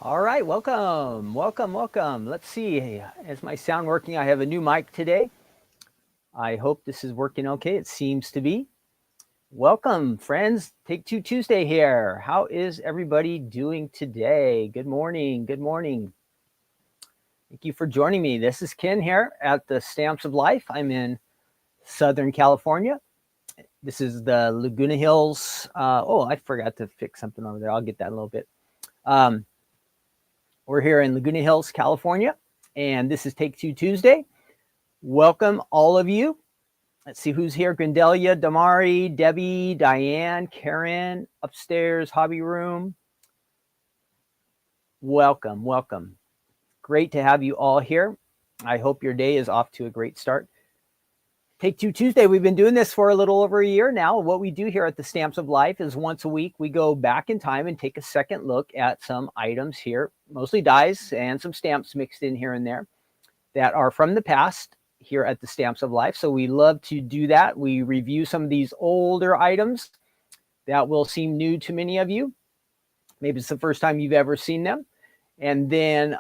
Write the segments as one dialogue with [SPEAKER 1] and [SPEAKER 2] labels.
[SPEAKER 1] All right, welcome, welcome, welcome. Let's see, is my sound working? I have a new mic today. I hope this is working okay. It seems to be. Welcome, friends. Take Two Tuesday here. How is everybody doing today? Good morning, good morning. Thank you for joining me. This is Ken here at the Stamps of Life. I'm in Southern California. This is the Laguna Hills. I forgot to fix something over there. I'll get that in a little bit. We're here in Laguna Hills, California, and this is Take Two Tuesday. Welcome, all of you. Let's see who's here. Grindelia, Damari, Debbie, Diane, Karen, upstairs, hobby room. Welcome, welcome. Great to have you all here. I hope your day is off to a great start. Take Two Tuesday, we've been doing this for a little over a year now. What we do here at the Stamps of Life is once a week, we go back in time and take a second look at some items here, mostly dies and some stamps mixed in here and there that are from the past here at the Stamps of Life. So we love to do that. We review some of these older items that will seem new to many of you. Maybe it's the first time you've ever seen them. And then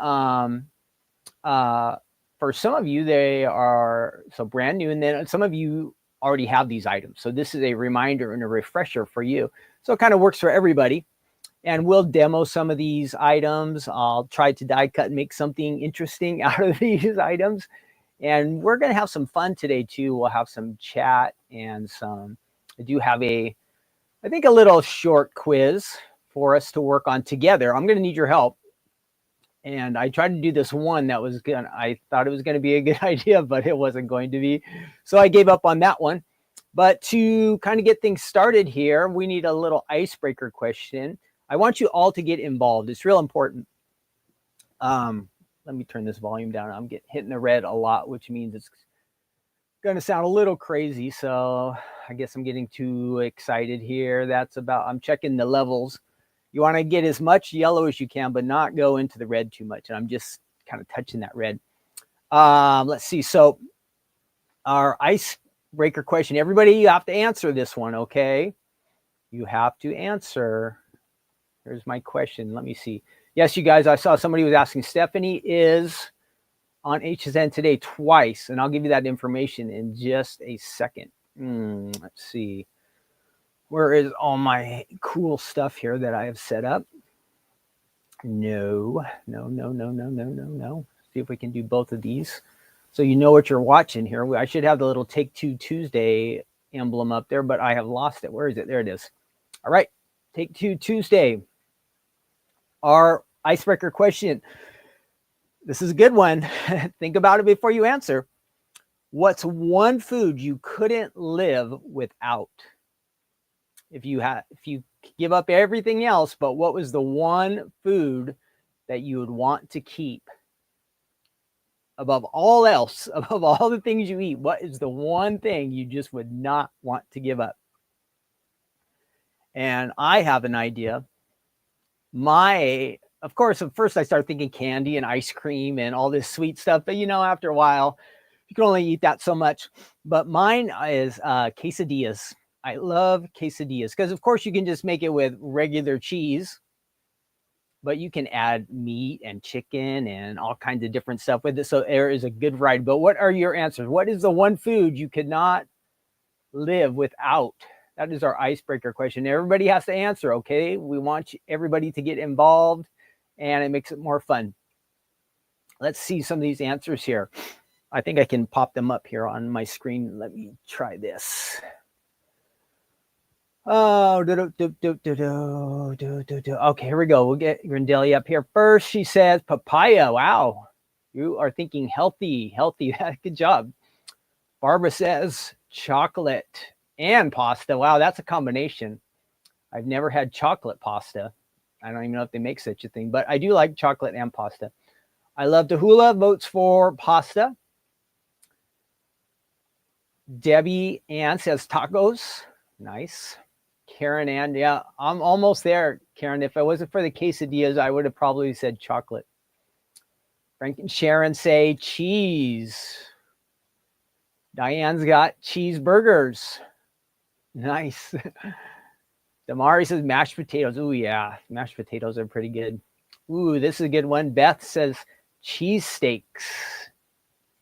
[SPEAKER 1] for some of you, they are so brand new, and then some of you already have these items. So this is a reminder and a refresher for you. So it kind of works for everybody. And we'll demo some of these items. I'll try to die cut and make something interesting out of these items. And we're going to have some fun today too. We'll have some chat and I do have I think a little short quiz for us to work on together. I'm going to need your help. And I tried to do this one that was good. I thought it was going to be a good idea, but it wasn't going to be. So I gave up on that one. But to kind of get things started here, we need a little icebreaker question. I want you all to get involved. It's real important. Let's let me turn this volume down. I'm hitting the red a lot, which means it's going to sound a little crazy. So I guess I'm getting too excited here. I'm checking the levels. You want to get as much yellow as you can, but not go into the red too much. And I'm just kind of touching that red. Let's see. So our icebreaker question, everybody, you have to answer this one, okay? You have to answer. Here's my question. Let me see. Yes, you guys, I saw somebody was asking. Stephanie is on HSN today twice, and I'll give you that information in just a second. Let's see. Where is all my cool stuff here that I have set up? No. See if we can do both of these so you know what you're watching here. I should have the little Take Two Tuesday emblem up there, but I have lost it. Where is it? There it is. All right. Take Two Tuesday. Our icebreaker question. This is a good one. Think about it before you answer. What's one food you couldn't live without? If you give up everything else, but what was the one food that you would want to keep above all else, above all the things you eat? What is the one thing you just would not want to give up? And I have an idea. Of course, at first I started thinking candy and ice cream and all this sweet stuff, but after a while, you can only eat that so much. But mine is quesadillas. I love quesadillas because, of course, you can just make it with regular cheese, but you can add meat and chicken and all kinds of different stuff with it. So there is a good variety. But what are your answers? What is the one food you could not live without? That is our icebreaker question. Everybody has to answer, okay? We want everybody to get involved, and it makes it more fun. Let's see some of these answers here. I think I can pop them up here on my screen. Let me try this. Oh, okay, here we go. We'll get Grindelia up here first. She says papaya. Wow, you are thinking healthy. Good job. Barbara says chocolate and pasta. Wow, that's a combination. I've never had chocolate pasta. I don't even know if they make such a thing, but I do like chocolate and pasta. I love Tahula votes for pasta. Debbie Ann says tacos. Nice. Karen Ann, yeah, I'm almost there, Karen. If it wasn't for the quesadillas, I would have probably said chocolate. Frank and Sharon say cheese. Diane's got cheeseburgers. Nice. Damari says mashed potatoes. Ooh, yeah. Mashed potatoes are pretty good. Ooh, this is a good one. Beth says cheese steaks.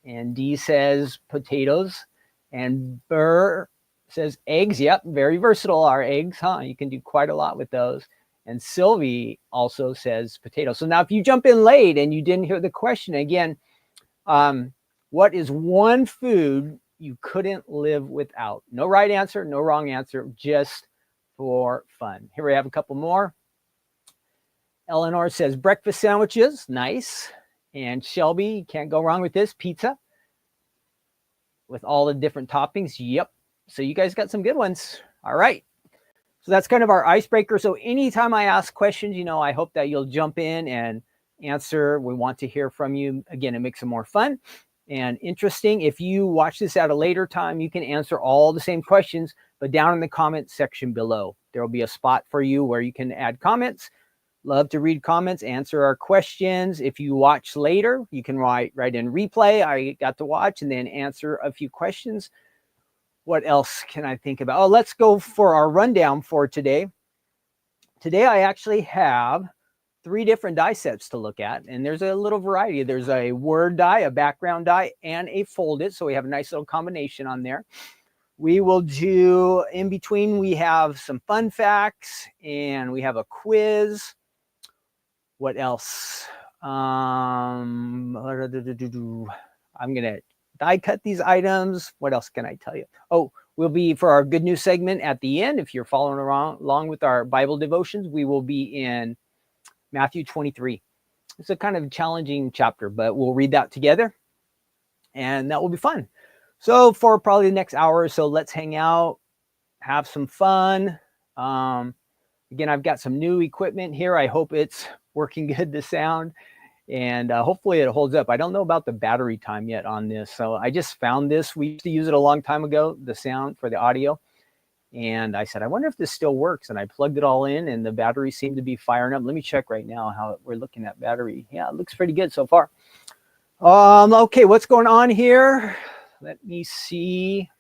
[SPEAKER 1] And Dee says potatoes. And Burr says eggs. Yep, very versatile are eggs, huh? You can do quite a lot with those. And Sylvie also says potatoes. So now if you jump in late and you didn't hear the question, again, what is one food you couldn't live without? No right answer, no wrong answer, just for fun. Here we have a couple more. Eleanor says breakfast sandwiches. Nice. And Shelby, can't go wrong with this, pizza with all the different toppings. Yep. So you guys got some good ones. All right. So that's kind of our icebreaker. So anytime I ask questions, I hope that you'll jump in and answer. We want to hear from you. Again, it makes it more fun and interesting. If you watch this at a later time, you can answer all the same questions, but down in the comment section below, there will be a spot for you where you can add comments. Love to read comments, answer our questions. If you watch later, you can write in replay. I got to watch and then answer a few questions. What else can I think about? Oh, let's go for our rundown for today. Today, I actually have 3 different die sets to look at, and there's a little variety. There's a word die, a background die, and a folded, so we have a nice little combination on there. We will do, in between, we have some fun facts, and we have a quiz. What else? I'm going to die cut these items. What else can I tell you? Oh, we'll be for our good news segment at the end. If you're following along with our Bible devotions, we will be in Matthew 23. It's a kind of challenging chapter, but we'll read that together, and that will be fun. So for probably the next hour or so, let's hang out, have some fun. Again, I've got some new equipment here. I hope it's working good, the sound. and hopefully it holds up. I don't know about the battery time yet on this. So I just found this. We used to use it a long time ago, the sound for the audio. And I said, I wonder if this still works. And I plugged it all in and the battery seemed to be firing up. Let me check right now how we're looking at battery. Yeah, it looks pretty good so far. Okay, what's going on here? Let me see.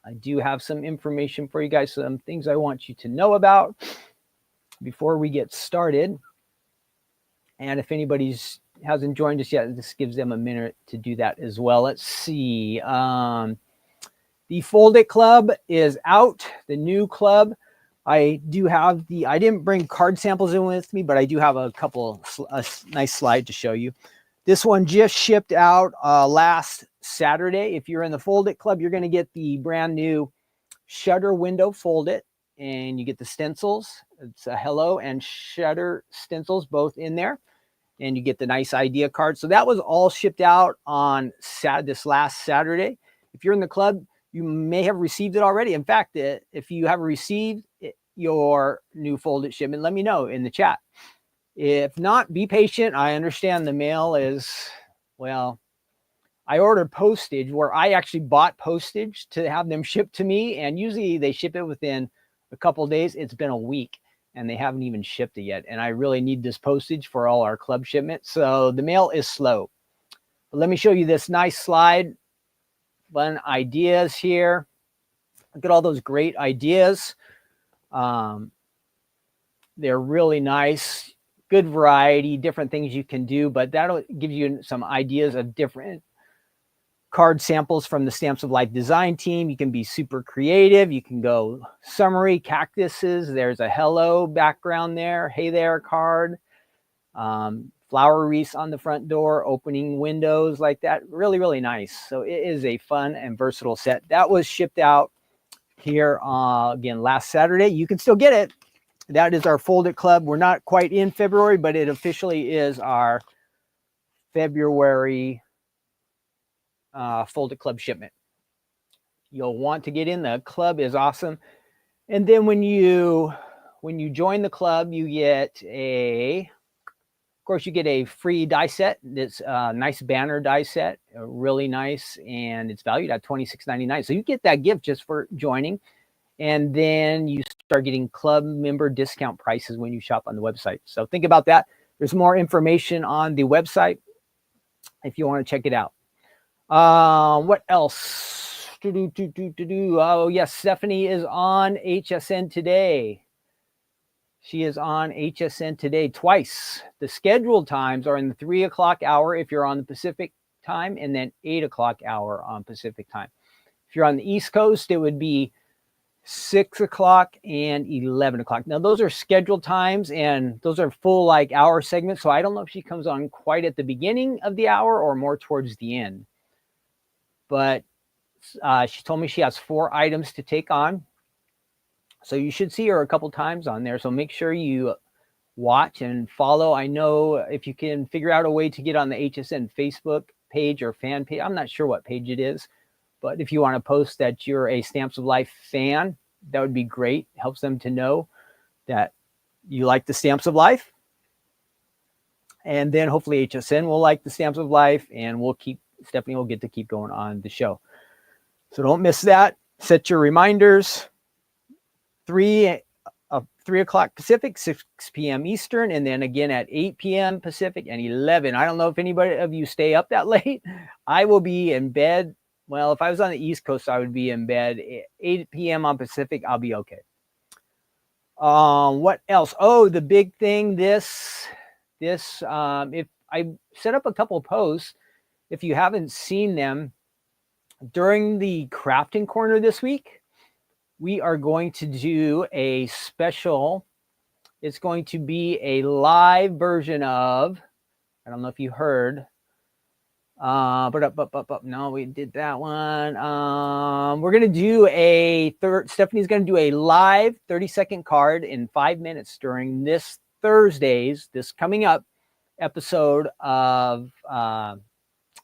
[SPEAKER 1] I do have some information for you guys, some things I want you to know about before we get started. And if anybody hasn't joined us yet, this gives them a minute to do that as well. Let's see. The Fold It Club is out, the new club. I do have I didn't bring card samples in with me, but I do have a nice slide to show you. This one just shipped out last Saturday. If you're in the Fold It Club, you're going to get the brand new shutter window Fold It, and you get the stencils. It's a hello and shutter stencils both in there, and you get the nice idea card. So that was all shipped out on this last Saturday. If you're in the club, you may have received it already. In fact, if you have received your new Fold It shipment, let me know in the chat. If not, be patient. I understand the mail is, well, I ordered postage where I actually bought postage to have them shipped to me. And usually they ship it within a couple of days. It's been a week and they haven't even shipped it yet. And I really need this postage for all our club shipments. So the mail is slow. But let me show you this nice slide. Fun ideas here. Look at all those great ideas. They're really nice. Good variety, different things you can do, but that'll give you some ideas of different card samples from the Stamps of Life design team. You can be super creative. You can go summary, cactuses. There's a hello background there. Hey there card. Flower wreaths on the front door, opening windows like that. Really, really nice. So it is a fun and versatile set. That was shipped out here again last Saturday. You can still get it. That is our Fold It Club. We're not quite in February, but it officially is our February Fold It Club shipment. You'll want to get in. The club is awesome. And then when you join the club, you get a free die set. It's a nice banner die set, really nice, and it's valued at $26.99. So you get that gift just for joining. And then you start getting club member discount prices when you shop on the website. So think about that. There's more information on the website if you want to check it out. What else? Oh, yes, Stephanie is on HSN today. She is on HSN today twice. The scheduled times are in the 3 o'clock hour if you're on the Pacific time, and then 8 o'clock hour on Pacific time. If you're on the East Coast, it would be 6 o'clock and 11 o'clock. Now, those are scheduled times, and those are full hour segments. So I don't know if she comes on quite at the beginning of the hour or more towards the end. But she told me she has 4 items to take on. So you should see her a couple times on there. So make sure you watch and follow. I know if you can figure out a way to get on the HSN Facebook page or fan page, I'm not sure what page it is, but if you want to post that you're a Stamps of Life fan, that would be great. Helps them to know that you like the Stamps of Life. And then hopefully HSN will like the Stamps of Life, and Stephanie will get to keep going on the show. So don't miss that. Set your reminders. 3 o'clock Pacific, 6 p.m. Eastern, and then again at 8 p.m. Pacific and 11. I don't know if anybody of you stay up that late. I will be in bed. Well, if I was on the East Coast, I would be in bed. 8 p.m. on Pacific, I'll be okay. What else? Oh, the big thing, if I set up a couple of posts, if you haven't seen them, during the crafting corner this week, we are going to do a special. It's going to be a live version of, I don't know if you heard, no, we did that one. We're going to do Stephanie's going to do a live 30-second card in 5 minutes during this coming up episode of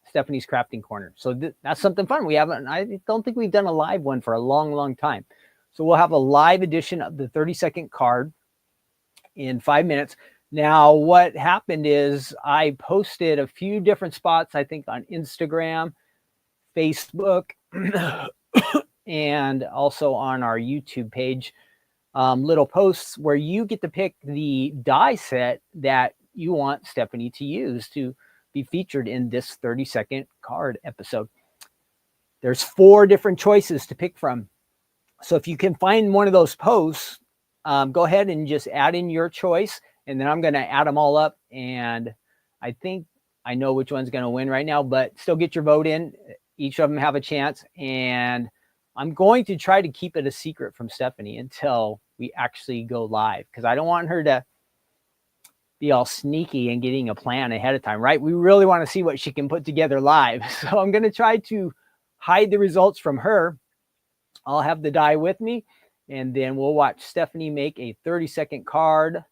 [SPEAKER 1] Stephanie's Crafting Corner. So that's something fun. I don't think we've done a live one for a long, long time. So we'll have a live edition of the 30-second card in 5 minutes. Now, what happened is I posted a few different spots, I think on Instagram, Facebook, and also on our YouTube page, little posts where you get to pick the die set that you want Stephanie to use to be featured in this 30-second card episode. There's 4 different choices to pick from. So if you can find one of those posts, go ahead and just add in your choice, and then I'm going to add them all up. And I think I know which one's going to win right now, but still get your vote in. Each of them have a chance. And I'm going to try to keep it a secret from Stephanie until we actually go live, because I don't want her to be all sneaky and getting a plan ahead of time, right? We really want to see what she can put together live. So I'm going to try to hide the results from her. I'll have the die with me, and then we'll watch Stephanie make a 30-second card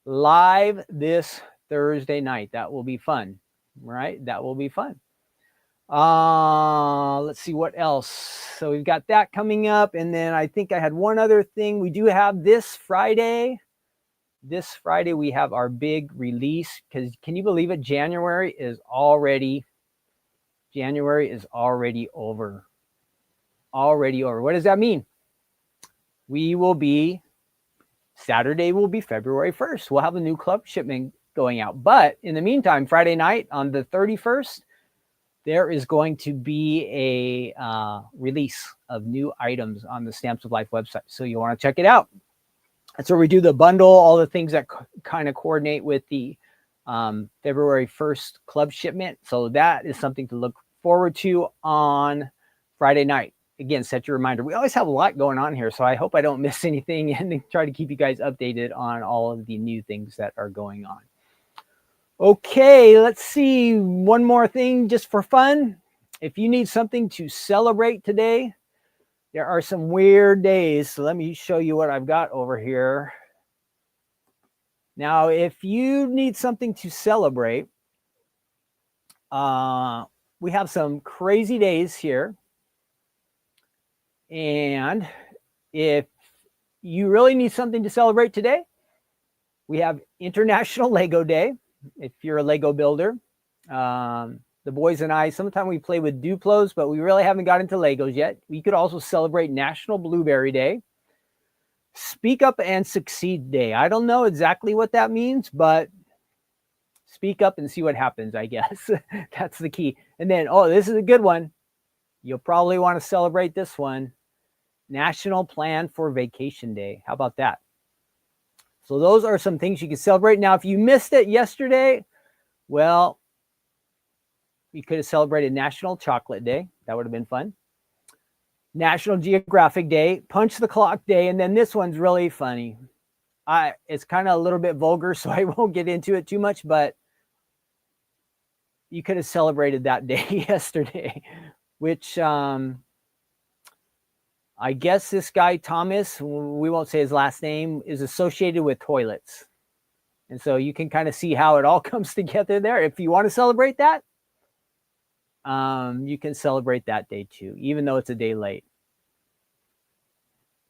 [SPEAKER 1] live this Thursday night. That will be fun, right? That will be fun. Let's see what else. So we've got that coming up, and then I think I had one other thing. We do have this Friday. This Friday we have our big release, because can you believe it? January is already over. Already over. What does that mean? Saturday will be February 1st. We'll have a new club shipment going out. But in the meantime, Friday night on the 31st, there is going to be a release of new items on the Stamps of Life website. So you want to check it out. That's where we do the bundle, all the things that kind of coordinate with the February 1st club shipment. So that is something to look forward to on Friday night. Again, set your reminder. We always have a lot going on here, so I hope I don't miss anything, and try to keep you guys updated on all of the new things that are going on. Okay, let's see. One more thing just for fun. If you need something to celebrate today, there are some weird days. So let me show you what I've got over here. Now, if you need something to celebrate, we have some crazy days here. And if you really need something to celebrate today, we have International Lego Day. If you're a Lego builder, the boys and I, sometimes we play with Duplos, but we really haven't got into Legos yet. We could also celebrate National Blueberry Day, Speak Up and Succeed Day. I don't know exactly what that means, but speak up and see what happens, I guess. That's the key. And then, this is a good one. You'll probably want to celebrate this one. National Plan for Vacation Day. How about that? So those are some things you can celebrate. Now, if you missed it yesterday, well, you could have celebrated National Chocolate Day. That would have been fun. National Geographic Day, Punch the Clock Day, and then this one's really funny. It's kind of a little bit vulgar, so I won't get into it too much, but you could have celebrated that day yesterday, which I guess this guy, Thomas, we won't say his last name, is associated with toilets. And so you can kind of see how it all comes together there. If you want to celebrate that, you can celebrate that day too, even though it's a day late.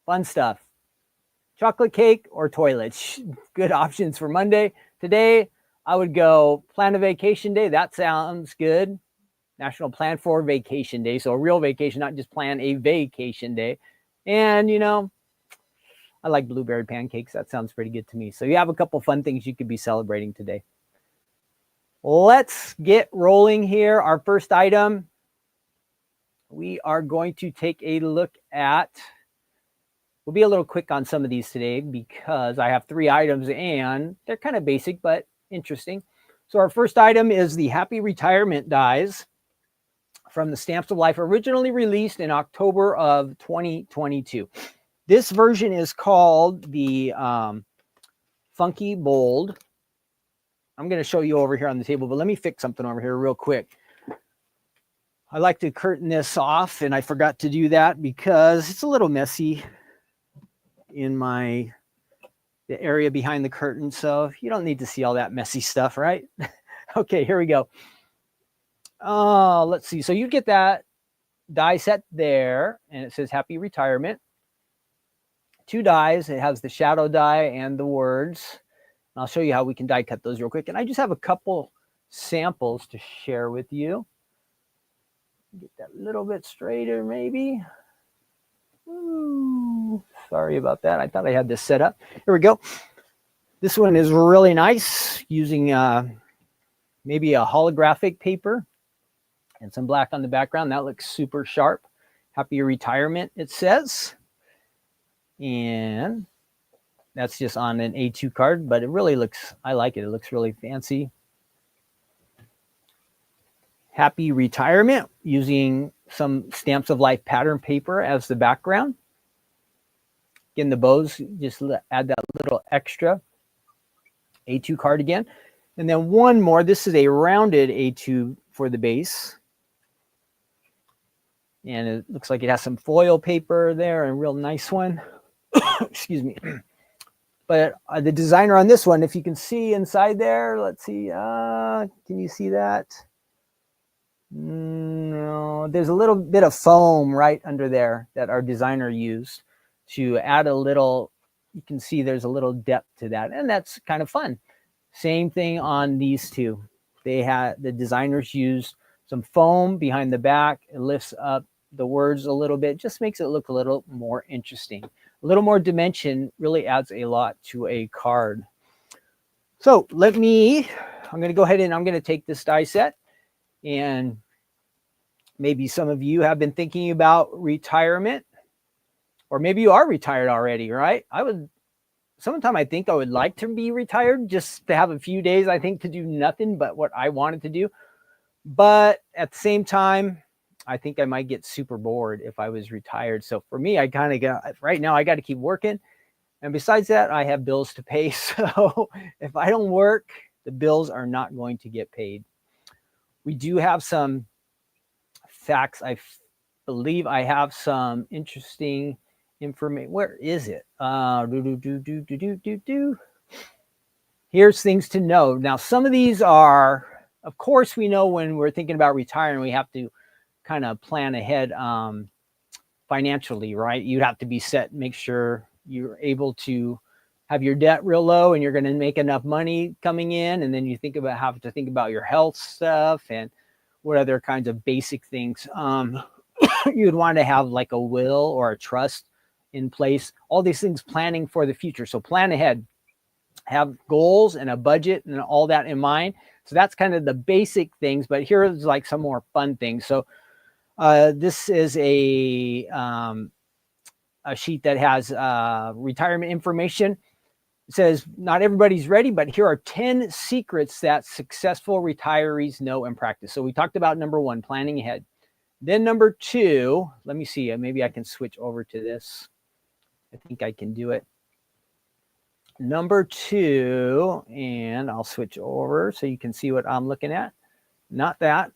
[SPEAKER 1] Fun stuff. Chocolate cake or toilets. Good options for Monday. Today, I would go plan a vacation day. That sounds good. National Plan for Vacation Day. So a real vacation, not just plan a vacation day. And, I like blueberry pancakes. That sounds pretty good to me. So you have a couple fun things you could be celebrating today. Let's get rolling here. Our first item, we are going to take a look at, we'll be a little quick on some of these today because I have 3 items and they're kind of basic but interesting. So our first item is the Happy Retirement dies from the Stamps of Life, originally released in October of 2022. This version is called the Funky Bold. I'm going to show you over here on the table, but let me fix something over here real quick. I like to curtain this off, and I forgot to do that because it's a little messy in the area behind the curtain. So you don't need to see all that messy stuff, right? Okay, here we go. Let's see. So you get that die set there, and it says Happy Retirement. 2 dies. It has the shadow die and the words. And I'll show you how we can die cut those real quick. And I just have a couple samples to share with you. Get that a little bit straighter, maybe. Ooh, sorry about that. I thought I had this set up. Here we go. This one is really nice, using maybe a holographic paper and some black on the background. That looks super sharp. Happy retirement, it says. And that's just on an A2 card, but it really looks, I like it. It looks really fancy. Happy retirement, using some Stamps of Life pattern paper as the background. Again, the bows, just add that little extra A2 card again. And then one more, this is a rounded A2 for the base. And it looks like it has some foil paper there, a real nice one. Excuse me. But the designer on this one, if you can see inside there, let's see, can you see that? No, there's a little bit of foam right under there that our designer used to add a little, you can see there's a little depth to that, and that's kind of fun. Same thing on these two. They had, the designers used some foam behind the back. It lifts up the words a little bit, just makes it look a little more interesting. A little more dimension really adds a lot to a card. So I'm going to go ahead and I'm going to take this die set, and maybe some of you have been thinking about retirement, or maybe you are retired already, right? Sometime I think I would like to be retired, just to have a few days, I think, to do nothing but what I wanted to do. But at the same time, I think I might get super bored if I was retired. So for me, I kind of got, right now I got to keep working. And besides that, I have bills to pay. So if I don't work, the bills are not going to get paid. We do have some facts. I believe I have some interesting information. Where is it? Here's things to know. Now, some of these are, of course, we know when we're thinking about retiring, we have to kind of plan ahead financially, right? You'd have to be set, make sure you're able to have your debt real low and you're going to make enough money coming in. And then you think about having to think about your health stuff and what other kinds of basic things you'd want to have, like a will or a trust in place. All these things, planning for the future. So plan ahead, have goals and a budget and all that in mind. So that's kind of the basic things, but here's like some more fun things. So this is a sheet that has retirement information. It says, not everybody's ready, but here are 10 secrets that successful retirees know and practice. So we talked about number one, planning ahead. Then number two, let me see, maybe I can switch over to this. I think I can do it. Number two, and I'll switch over so you can see what I'm looking at. Not that.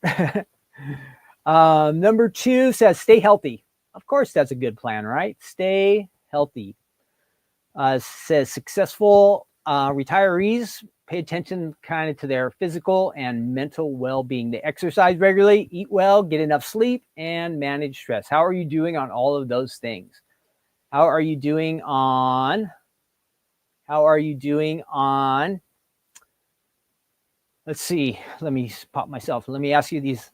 [SPEAKER 1] Number two says, stay healthy. Of course, that's a good plan, right? Stay healthy. Says successful retirees pay attention kind of to their physical and mental well-being. They exercise regularly, eat well, get enough sleep, and manage stress. How are you doing on all of those things? How are you doing on, let's see, let me pop myself. Let me ask you these.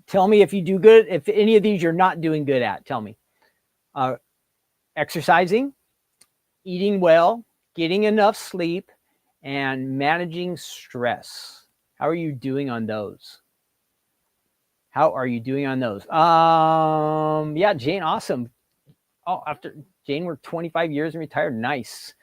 [SPEAKER 1] Tell me if you do good, if any of these you're not doing good at, tell me. Exercising, eating well, getting enough sleep, and managing stress. How are you doing on those? How are you doing on those? Yeah, Jane, awesome. Oh, after Jane worked 25 years and retired. Nice.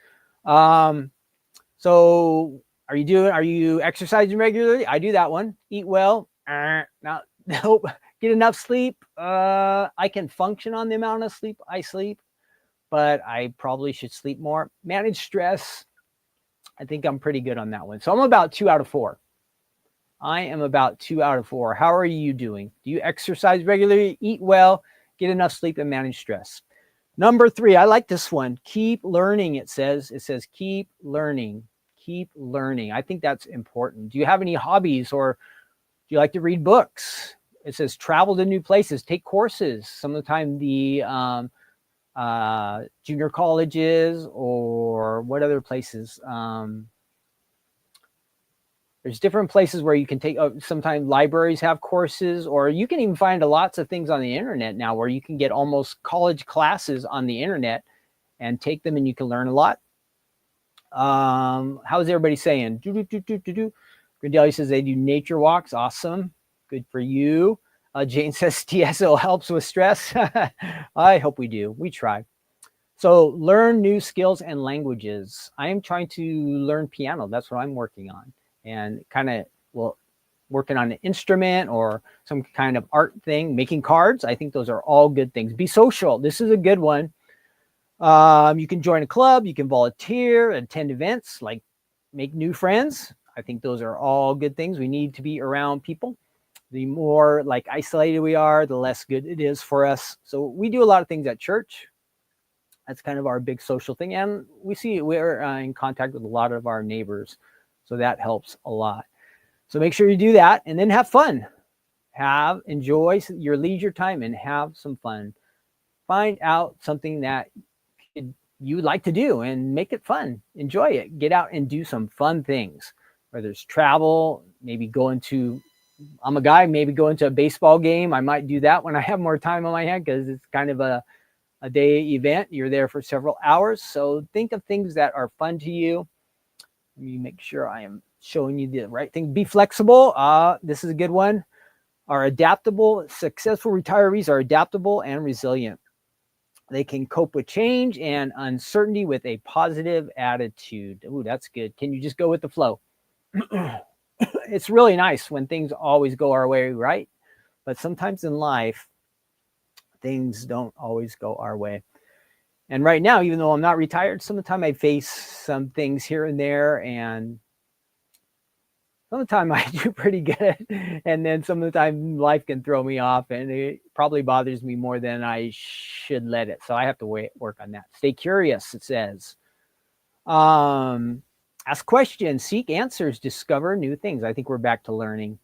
[SPEAKER 1] So are you exercising regularly? I do that one. Eat well. Nope. Get enough sleep. I can function on the amount of sleep I sleep, but I probably should sleep more. Manage stress. I think I'm pretty good on that one. So I'm about 2 out of 4. I am about 2 out of 4. How are you doing? Do you exercise regularly, eat well, get enough sleep, and manage stress? Number 3, I like this one. Keep learning, it says. It says keep learning. Keep learning. I think that's important. Do you have any hobbies, or do you like to read books? It says travel to new places, take courses. Some of the time the junior colleges, or what other places? There's different places where you can take, sometimes libraries have courses, or you can even find lots of things on the internet now where you can get almost college classes on the internet and take them, and you can learn a lot. How's everybody saying? Grindelli says they do nature walks. Awesome. Good for you. Jane says TSO helps with stress. I hope we do. We try. So learn new skills and languages. I am trying to learn piano. That's what I'm working on. And kind of, well, working on an instrument or some kind of art thing, making cards. I think those are all good things. Be social. This is a good one. You can join a club. You can volunteer, attend events, like make new friends. I think those are all good things. We need to be around people. The more like isolated we are, the less good it is for us. So we do a lot of things at church. That's kind of our big social thing. And we're in contact with a lot of our neighbors. So that helps a lot. So make sure you do that and then have fun. Enjoy your leisure time and have some fun. Find out something that you like to do and make it fun. Enjoy it. Get out and do some fun things. Whether it's travel, maybe I'm a guy, maybe go into a baseball game. I might do that when I have more time on my hand because it's kind of a day event. You're there for several hours. So think of things that are fun to you. Let me make sure I am showing you the right thing. Be flexible. This is a good one. Successful retirees are adaptable and resilient. They can cope with change and uncertainty with a positive attitude. Ooh, that's good. Can you just go with the flow? It's really nice when things always go our way, right? But sometimes in life, things don't always go our way. And right now, even though I'm not retired, sometimes I face some things here and there, and some of the time I do pretty good. And then some of the time life can throw me off, and it probably bothers me more than I should let it. So I have to work on that. Stay curious, it says. Ask questions, seek answers, discover new things. I think we're back to learning.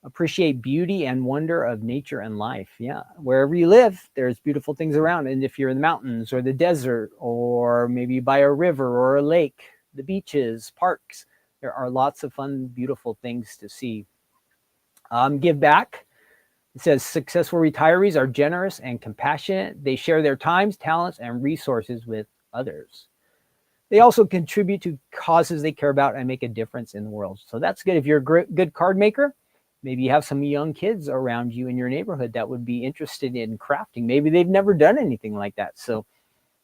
[SPEAKER 1] Appreciate beauty and wonder of nature and life. Yeah, wherever you live, there's beautiful things around. And if you're in the mountains or the desert, or maybe by a river or a lake, the beaches, parks, there are lots of fun, beautiful things to see. Give back. It says successful retirees are generous and compassionate. They share their times, talents, and resources with others. They also contribute to causes they care about and make a difference in the world. So that's good. If you're a good card maker, maybe you have some young kids around you in your neighborhood that would be interested in crafting. Maybe they've never done anything like that. So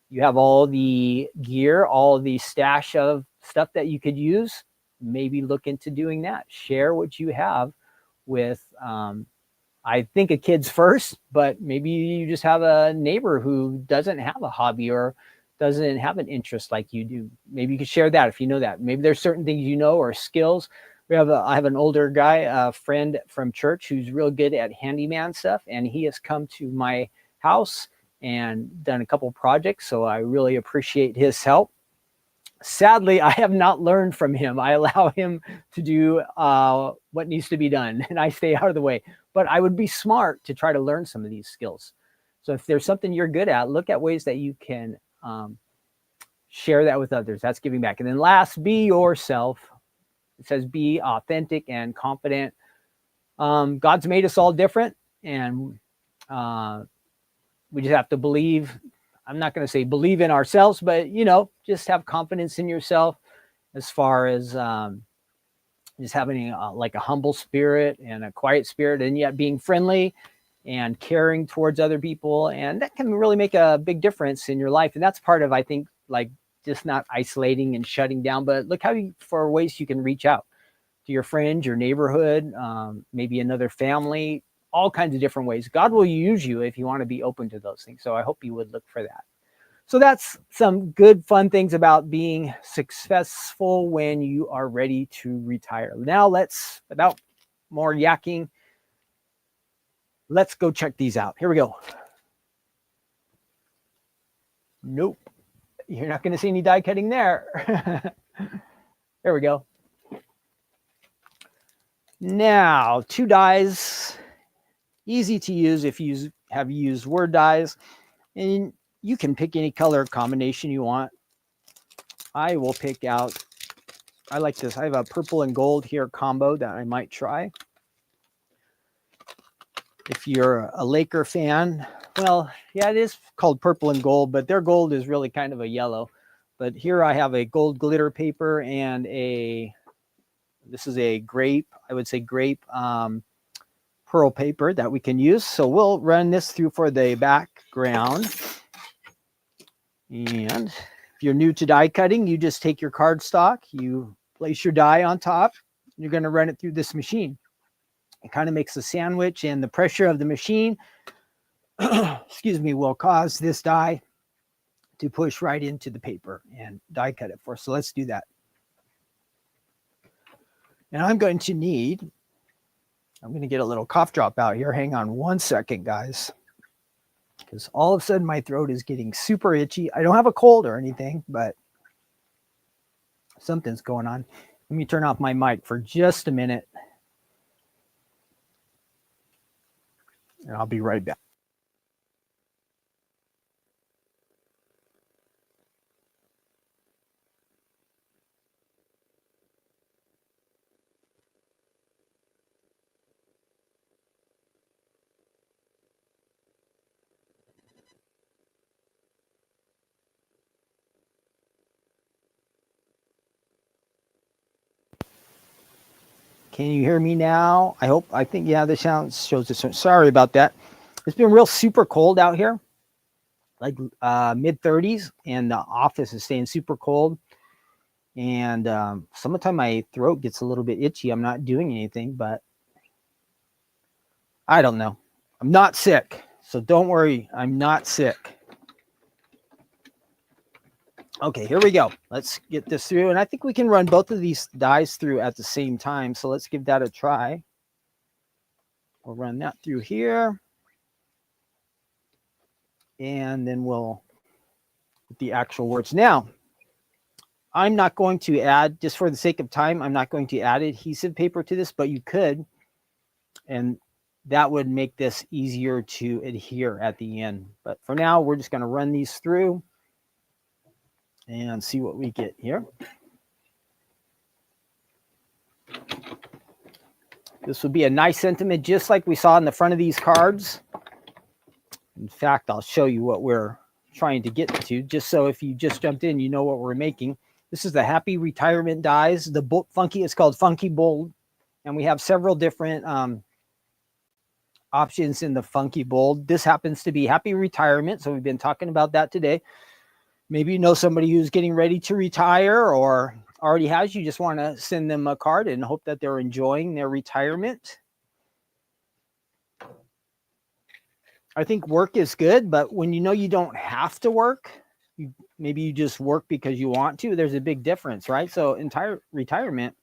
[SPEAKER 1] you have all the gear, all the stash of stuff that you could use. Maybe look into doing that. Share what you have with, I think, of kids first, but maybe you just have a neighbor who doesn't have a hobby or doesn't have an interest like you do. Maybe you could share that if you know that. Maybe there's certain things you know or skills. I have an older guy, a friend from church, who's real good at handyman stuff, and he has come to my house and done a couple projects. So I really appreciate his help. Sadly, I have not learned from him. I allow him to do what needs to be done, and I stay out of the way. But I would be smart to try to learn some of these skills. So if there's something you're good at, look at ways that you can share that with others. That's giving back. And then last, be yourself. It says be authentic and confident. God's made us all different, and we just have to believe. I'm not going to say believe in ourselves, but, just have confidence in yourself as far as just having like a humble spirit and a quiet spirit, and yet being friendly and caring towards other people. And that can really make a big difference in your life. And that's part of, I think, like just not isolating and shutting down, but look for ways you can reach out to your friends, your neighborhood, maybe another family, all kinds of different ways. God will use you if you want to be open to those things. So I hope you would look for that. So that's some good, fun things about being successful when you are ready to retire. Now without more yakking, let's go check these out. Here we go. Nope. You're not going to see any die cutting there. There we go. Now, 2 dies, easy to use if you have used word dies, and you can pick any color combination you want. I will pick out I like this. I have a purple and gold here combo that I might try. If you're a Laker fan, well, yeah, it is called purple and gold, but their gold is really kind of a yellow. But here I have a gold glitter paper and this is a grape, I would say grape pearl paper that we can use. So we'll run this through for the background. And if you're new to die cutting, you just take your cardstock, you place your die on top, you're going to run it through this machine. It kind of makes a sandwich, and the pressure of the machine, excuse me, will cause this die to push right into the paper and die cut it for us. So let's do that. And I'm going to get a little cough drop out here. Hang on 1 second, guys, because all of a sudden my throat is getting super itchy. I don't have a cold or anything, but something's going on. Let me turn off my mic for just a minute. And I'll be right back. Can you hear me now? I think, yeah, the sound shows this. Sorry about that. It's been real super cold out here, like mid 30s, and the office is staying super cold. And sometimes my throat gets a little bit itchy. I'm not doing anything, but I don't know. I'm not sick, so don't worry. I'm not sick. Okay, here we go. Let's get this through. And I think we can run both of these dies through at the same time. So let's give that a try. We'll run that through here. And then we'll get the actual words. Now, I'm not going to add, just for the sake of time, I'm not going to add adhesive paper to this, but you could. And that would make this easier to adhere at the end. But for now, we're just going to run these through and see what we get here. This would be a nice sentiment, just like we saw in the front of these cards. In fact, I'll show you what we're trying to get to, just so if you just jumped in, you know what we're making. This is the Happy Retirement dies. The Funky, it's called Funky Bold. And we have several different options in the Funky Bold. This happens to be Happy Retirement, so we've been talking about that today. Maybe you know somebody who's getting ready to retire or already has. You just want to send them a card and hope that they're enjoying their retirement. I think work is good, but when you know you don't have to work, maybe you just work because you want to, there's a big difference, right? So entire retirement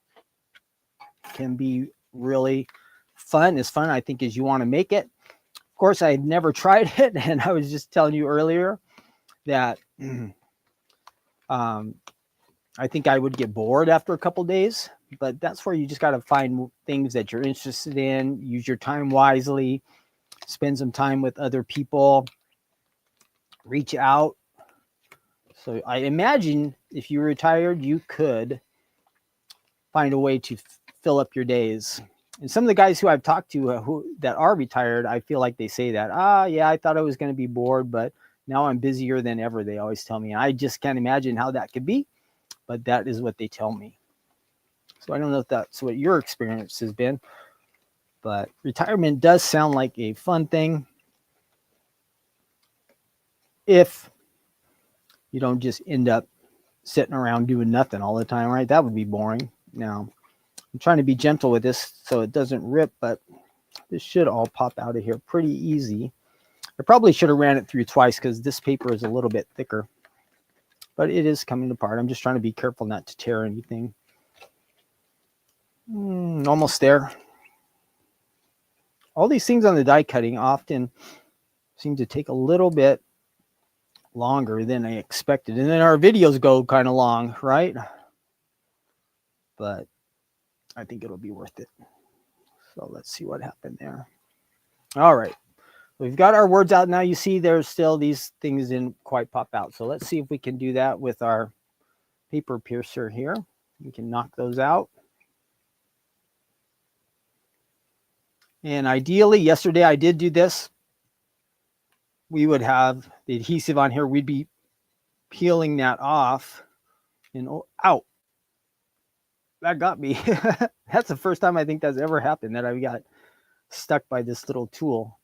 [SPEAKER 1] can be really fun. As fun, I think, as you want to make it. Of course, I've never tried it, and I was just telling you earlier that I think I would get bored after a couple days, but that's where you just got to find things that you're interested in, use your time wisely, spend some time with other people, reach out. So I imagine if you retired, you could find a way to fill up your days. And some of the guys who I've talked to that are retired, I feel like they say that, yeah, I thought I was going to be bored, but now I'm busier than ever. They always tell me. I just can't imagine how that could be, but that is what they tell me. So I don't know if that's what your experience has been, but retirement does sound like a fun thing if you don't just end up sitting around doing nothing all the time, right? That would be boring. Now, I'm trying to be gentle with this so it doesn't rip, but this should all pop out of here pretty easy. I probably should have ran it through twice because this paper is a little bit thicker, but it is coming apart. I'm just trying to be careful not to tear anything. Almost there. All these things on the die cutting often seem to take a little bit longer than I expected. And then our videos go kind of long, right? But I think it'll be worth it. So let's see what happened there. All right. We've got our words out now. You see there's still these things didn't quite pop out. So let's see if we can do that with our paper piercer here. You can knock those out. And ideally, yesterday I did do this. We would have the adhesive on here. We'd be peeling that off. And oh, ow, that got me. That's the first time I think that's ever happened, that I got stuck by this little tool.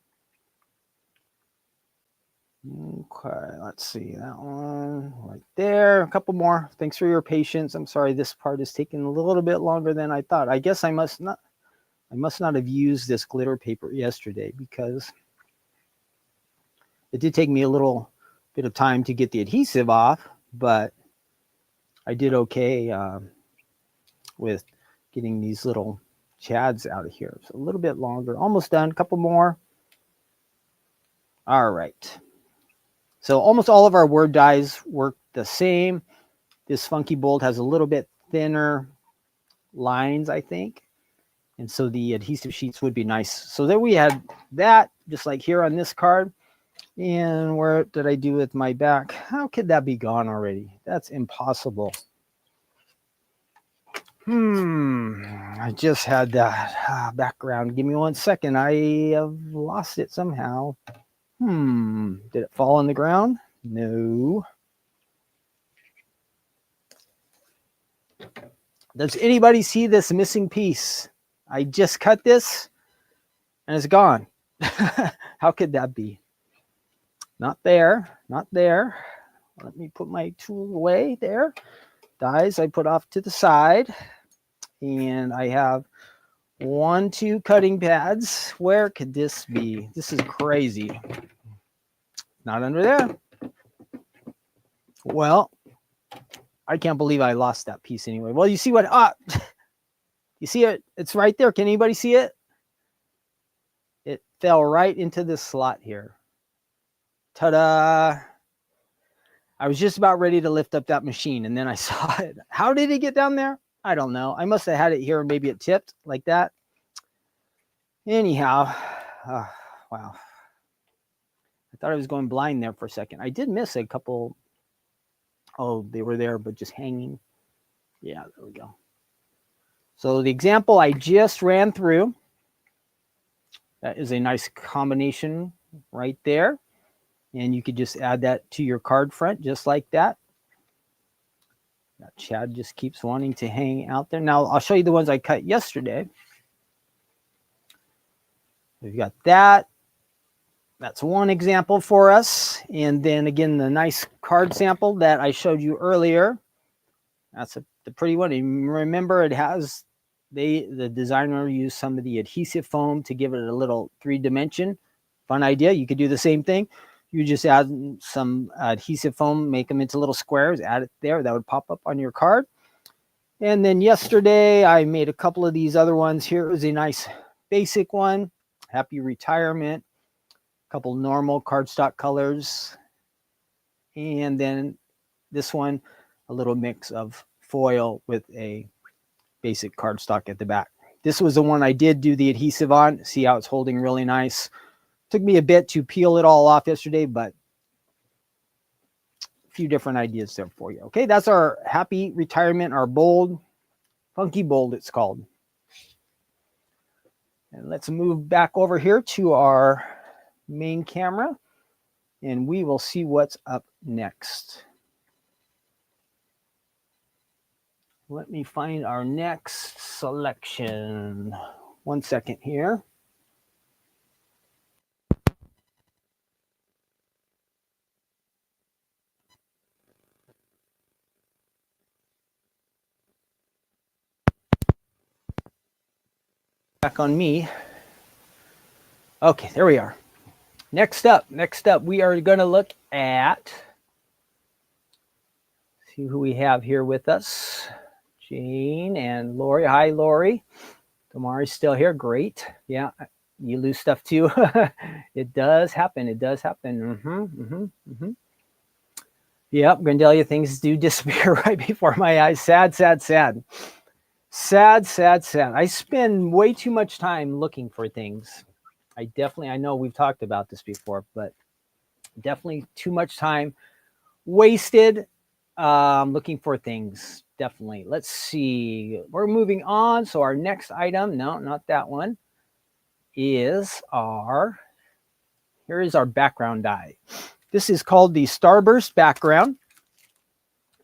[SPEAKER 1] Okay, let's see that one right there. A couple more. Thanks for your patience. I'm sorry this part is taking a little bit longer than I thought. I guess I must not have used this glitter paper yesterday, because it did take me a little bit of time to get the adhesive off, but I did okay with getting these little chads out of here. So a little bit longer, almost done, a couple more. All right. So almost all of our word dyes work the same. This Funky Bold has a little bit thinner lines, I think. And so the adhesive sheets would be nice. So there we had that, just like here on this card. And where did I do with my back? How could that be gone already? That's impossible. I just had that background. Give me 1 second. I have lost it somehow. Did it fall on the ground? No. Does anybody see this missing piece? I just cut this and it's gone. How could that be? Not there, not there. Let me put my tool away there. Dies I put off to the side. And I have 1, 2 cutting pads. Where could this be? This is crazy. Not under there. Well, I can't believe I lost that piece anyway. Well, you see what? You see it? It's right there. Can anybody see it? It fell right into this slot here. Ta-da! I was just about ready to lift up that machine, and then I saw it. How did it get down there? I don't know. I must have had it here, and maybe it tipped like that. Anyhow, wow. I thought I was going blind there for a second. I did miss a couple. Oh, they were there, but just hanging. Yeah, there we go. So the example I just ran through, that is a nice combination right there. And you could just add that to your card front just like that. That Chad just keeps wanting to hang out there. Now, I'll show you the ones I cut yesterday. We've got that. That's one example for us. And then again, the nice card sample that I showed you earlier. That's the pretty one. And remember, it has, the designer used some of the adhesive foam to give it a little 3-dimension. Fun idea. You could do the same thing. You just add some adhesive foam, make them into little squares, add it there. That would pop up on your card. And then yesterday, I made a couple of these other ones. Here is a nice basic one. Happy retirement. A couple normal cardstock colors. And then this one, a little mix of foil with a basic cardstock at the back. This was the one I did do the adhesive on. See how it's holding really nice. Took me a bit to peel it all off yesterday, but a few different ideas there for you. Okay, that's our happy retirement, our bold, Funky Bold it's called. And let's move back over here to our main camera, and we will see what's up next. Let me find our next selection. 1 second here. Back on me. Okay, there we are. Next up, we are going to look at, see who we have here with us. Jane and Lori. Hi, Lori. Damari's still here. Great. Yeah, you lose stuff too. It does happen. It does happen. Yep, Grandelia, things do disappear right before my eyes. Sad, sad, sad. Sad, sad, sad. I spend way too much time looking for things. I know we've talked about this before, but definitely too much time wasted looking for things. definitely. Let's see. We're moving on. So our next item, no, not that one, is here is our background die. This is called the Starburst Background.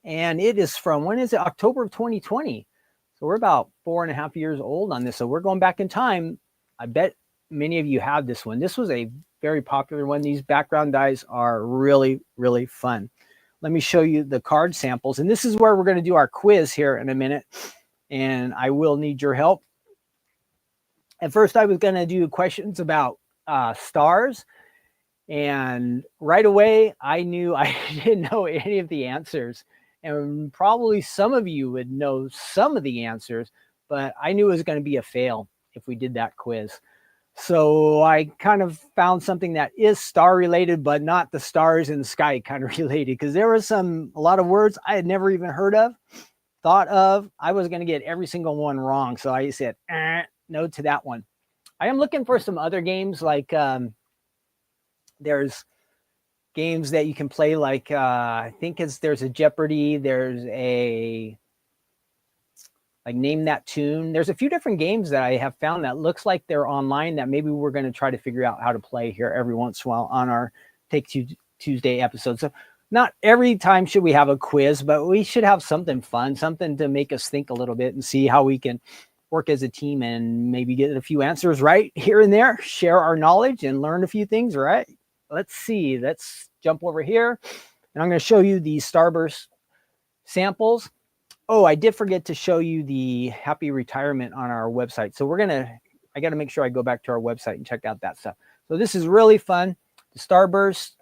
[SPEAKER 1] And it is from, when is it? October of 2020. So we're about 4.5 years old on this. So we're going back in time. I bet many of you have this one. This was a very popular one. These background dies are really, really fun. Let me show you the card samples. And this is where we're going to do our quiz here in a minute. And I will need your help. At first, I was going to do questions about stars. And right away, I knew I didn't know any of the answers. And probably some of you would know some of the answers, but I knew it was going to be a fail if we did that quiz. So I kind of found something that is star related, but not the stars in the sky kind of related, because there was a lot of words I had never even heard of, thought of. I was going to get every single one wrong. So I said, no to that one. I am looking for some other games like there's games that you can play, like I think there's a Jeopardy, there's a like Name That Tune. There's a few different games that I have found that looks like they're online that maybe we're going to try to figure out how to play here every once in a while on our Take Two Tuesday episode. So not every time should we have a quiz, but we should have something fun, something to make us think a little bit and see how we can work as a team and maybe get a few answers right here and there, share our knowledge and learn a few things, right? Let's see. Let's jump over here. And I'm going to show you the Starburst samples. Oh, I did forget to show you the happy retirement on our website. So I got to make sure I go back to our website and check out that stuff. So this is really fun. The Starburst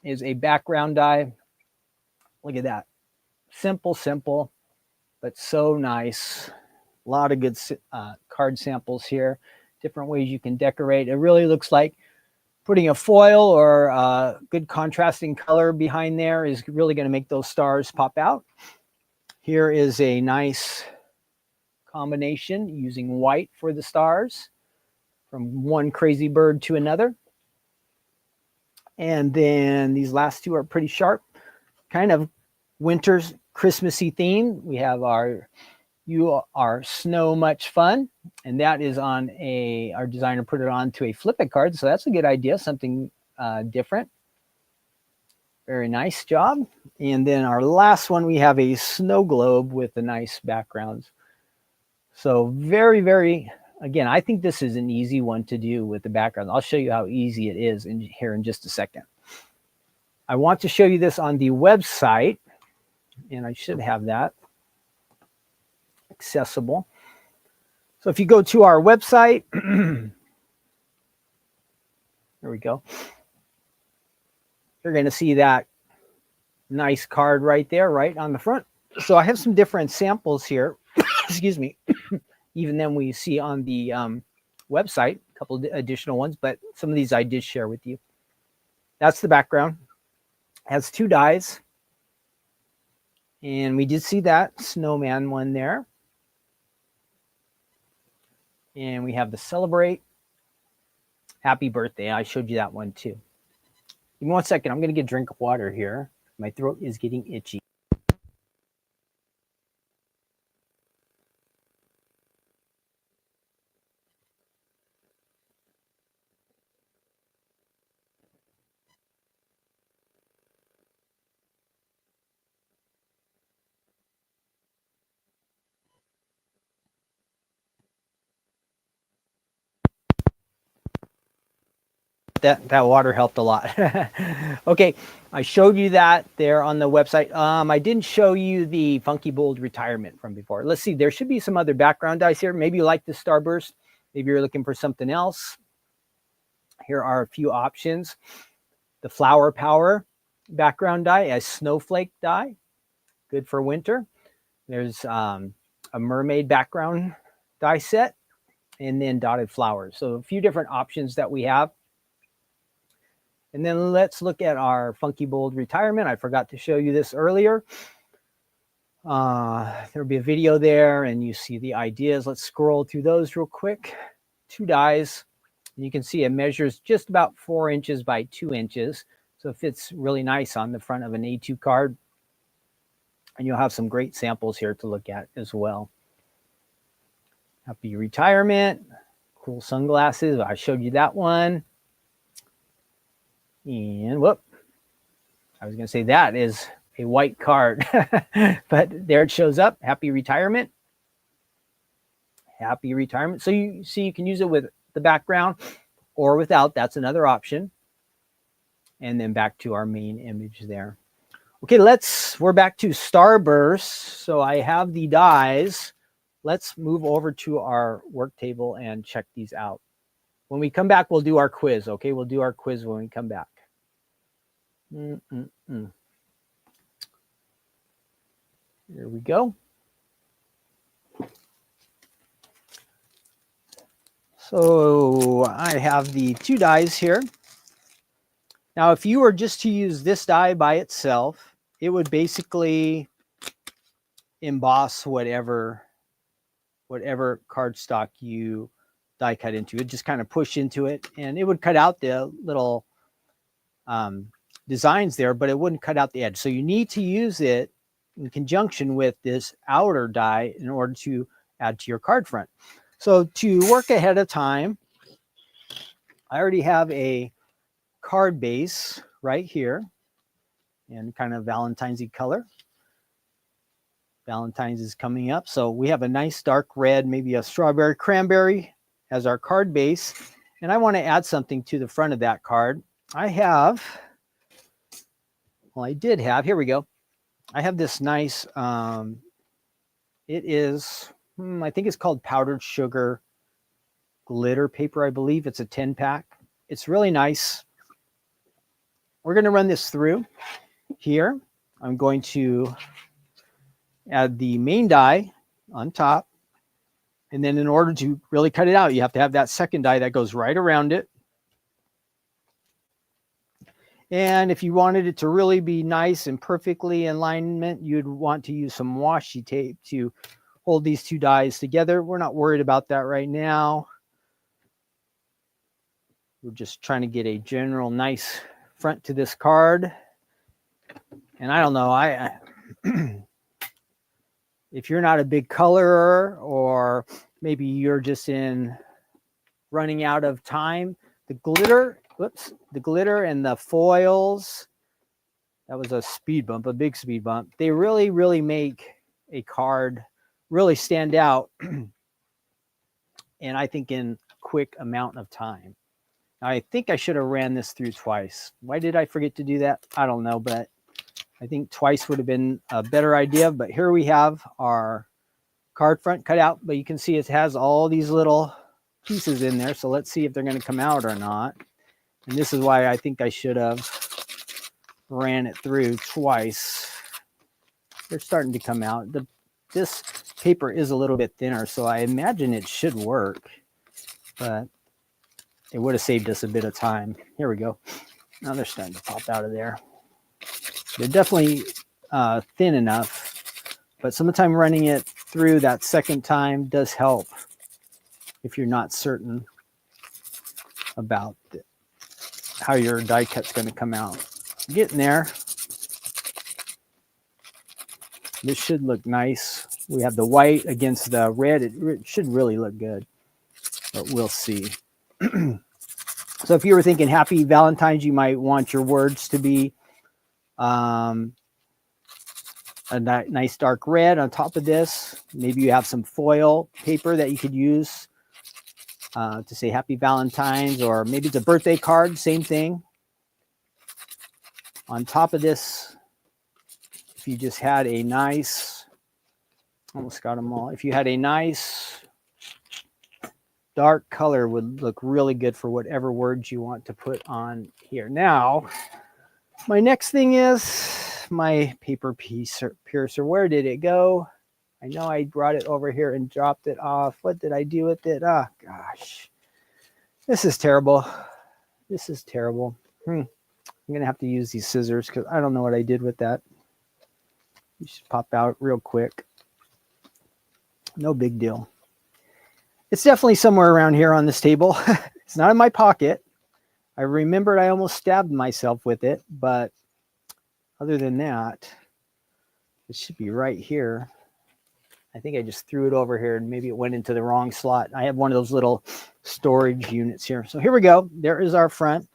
[SPEAKER 1] is a background die. Look at that. Simple, but so nice. A lot of good card samples here. Different ways you can decorate. It really looks like putting a foil or a good contrasting color behind there is really going to make those stars pop out. Here is a nice combination using white for the stars from one crazy bird to another. And then these last two are pretty sharp, kind of winter's Christmassy theme. We have our You Are Snow Much Fun, and that is on our designer put it on to a flip it card. So that's a good idea, something different. Very nice job. And then our last one, we have a snow globe with the nice backgrounds. So very, very, again, I think this is an easy one to do with the background. I'll show you how easy it is here in just a second. I want to show you this on the website, and I should have that accessible. So if you go to our website, there we go. You're going to see that nice card right there, right on the front. So I have some different samples here. Excuse me. Even then we see on the website, a couple of additional ones, but some of these I did share with you. That's the background. It has two dies. And we did see that snowman one there. And we have the Celebrate. Happy birthday. I showed you that one too. Give me 1 second. I'm going to get a drink of water here. My throat is getting itchy. That water helped a lot. Okay, I showed you that there on the website. I didn't show you the Funky Bold Retirement from before. Let's see, there should be some other background dice here. Maybe you like the Starburst. Maybe you're looking for something else. Here are a few options. The Flower Power background die, a snowflake die, good for winter. There's a mermaid background die set, and then dotted flowers. So a few different options that we have. And then let's look at our Funky Bold Retirement. I forgot to show you this earlier. There'll be a video there and you see the ideas. Let's scroll through those real quick. Two dies. And you can see it measures just about 4 inches by 2 inches. So it fits really nice on the front of an A2 card. And you'll have some great samples here to look at as well. Happy retirement, cool sunglasses. I showed you that one. And whoop, I was going to say that is a white card, but there it shows up. Happy retirement. Happy retirement. So you see, you can use it with the background or without. That's another option. And then back to our main image there. Okay, we're back to Starburst. So I have the dies. Let's move over to our work table and check these out. When we come back, we'll do our quiz. Okay, we'll do our quiz when we come back. Here we go. So I have the two dies here. Now, if you were just to use this die by itself, it would basically emboss whatever cardstock you die cut into. It just kind of push into it, and it would cut out the little designs there, but it wouldn't cut out the edge. So you need to use it in conjunction with this outer die in order to add to your card front. So to work ahead of time, I already have a card base right here in kind of Valentine's-y color. Valentine's is coming up. So we have a nice dark red, maybe a strawberry cranberry as our card base. And I want to add something to the front of that card. Here we go. I have this nice, it is, I think it's called powdered sugar glitter paper. I believe it's a 10-pack. It's really nice. We're going to run this through here. I'm going to add the main die on top. And then in order to really cut it out, you have to have that second die that goes right around it. And if you wanted it to really be nice and perfectly in alignment, you'd want to use some washi tape to hold these two dies together. We're not worried about that right now. We're just trying to get a general nice front to this card. And I don't know, if you're not a big colorer, or maybe you're just running out of time, the glitter and the foils, that was a speed bump, a big speed bump. They really, really make a card really stand out. And I think in quick amount of time. I think I should have ran this through twice. Why did I forget to do that? I don't know, but I think twice would have been a better idea. But here we have our card front cut out, but you can see it has all these little pieces in there. So let's see if they're going to come out or not. And this is why I think I should have ran it through twice. They're starting to come out. This paper is a little bit thinner, so I imagine it should work, but it would have saved us a bit of time. Here we go. Now they're starting to pop out of there. They're definitely thin enough, but sometimes running it through that second time does help if you're not certain about how your die cut's going to come out. Getting there. This should look nice. We have the white against the red. It should really look good, but we'll see. So if you were thinking Happy Valentine's, you might want your words to be a nice dark red on top of this. Maybe you have some foil paper that you could use to say Happy Valentine's, or maybe it's a birthday card, same thing. On top of this, if you just had a nice, almost got them all. If you had a nice dark color, would look really good for whatever words you want to put on here. Now, my next thing is my paper piercer. Where did it go? I know I brought it over here and dropped it off. What did I do with it? Oh, gosh. This is terrible. This is terrible. I'm going to have to use these scissors because I don't know what I did with that. You should pop out real quick. No big deal. It's definitely somewhere around here on this table. It's not in my pocket. I remembered I almost stabbed myself with it, but other than that, It should be right here. I think I just threw it over here and maybe it went into the wrong slot. I have one of those little storage units here. So here we go. There is our front.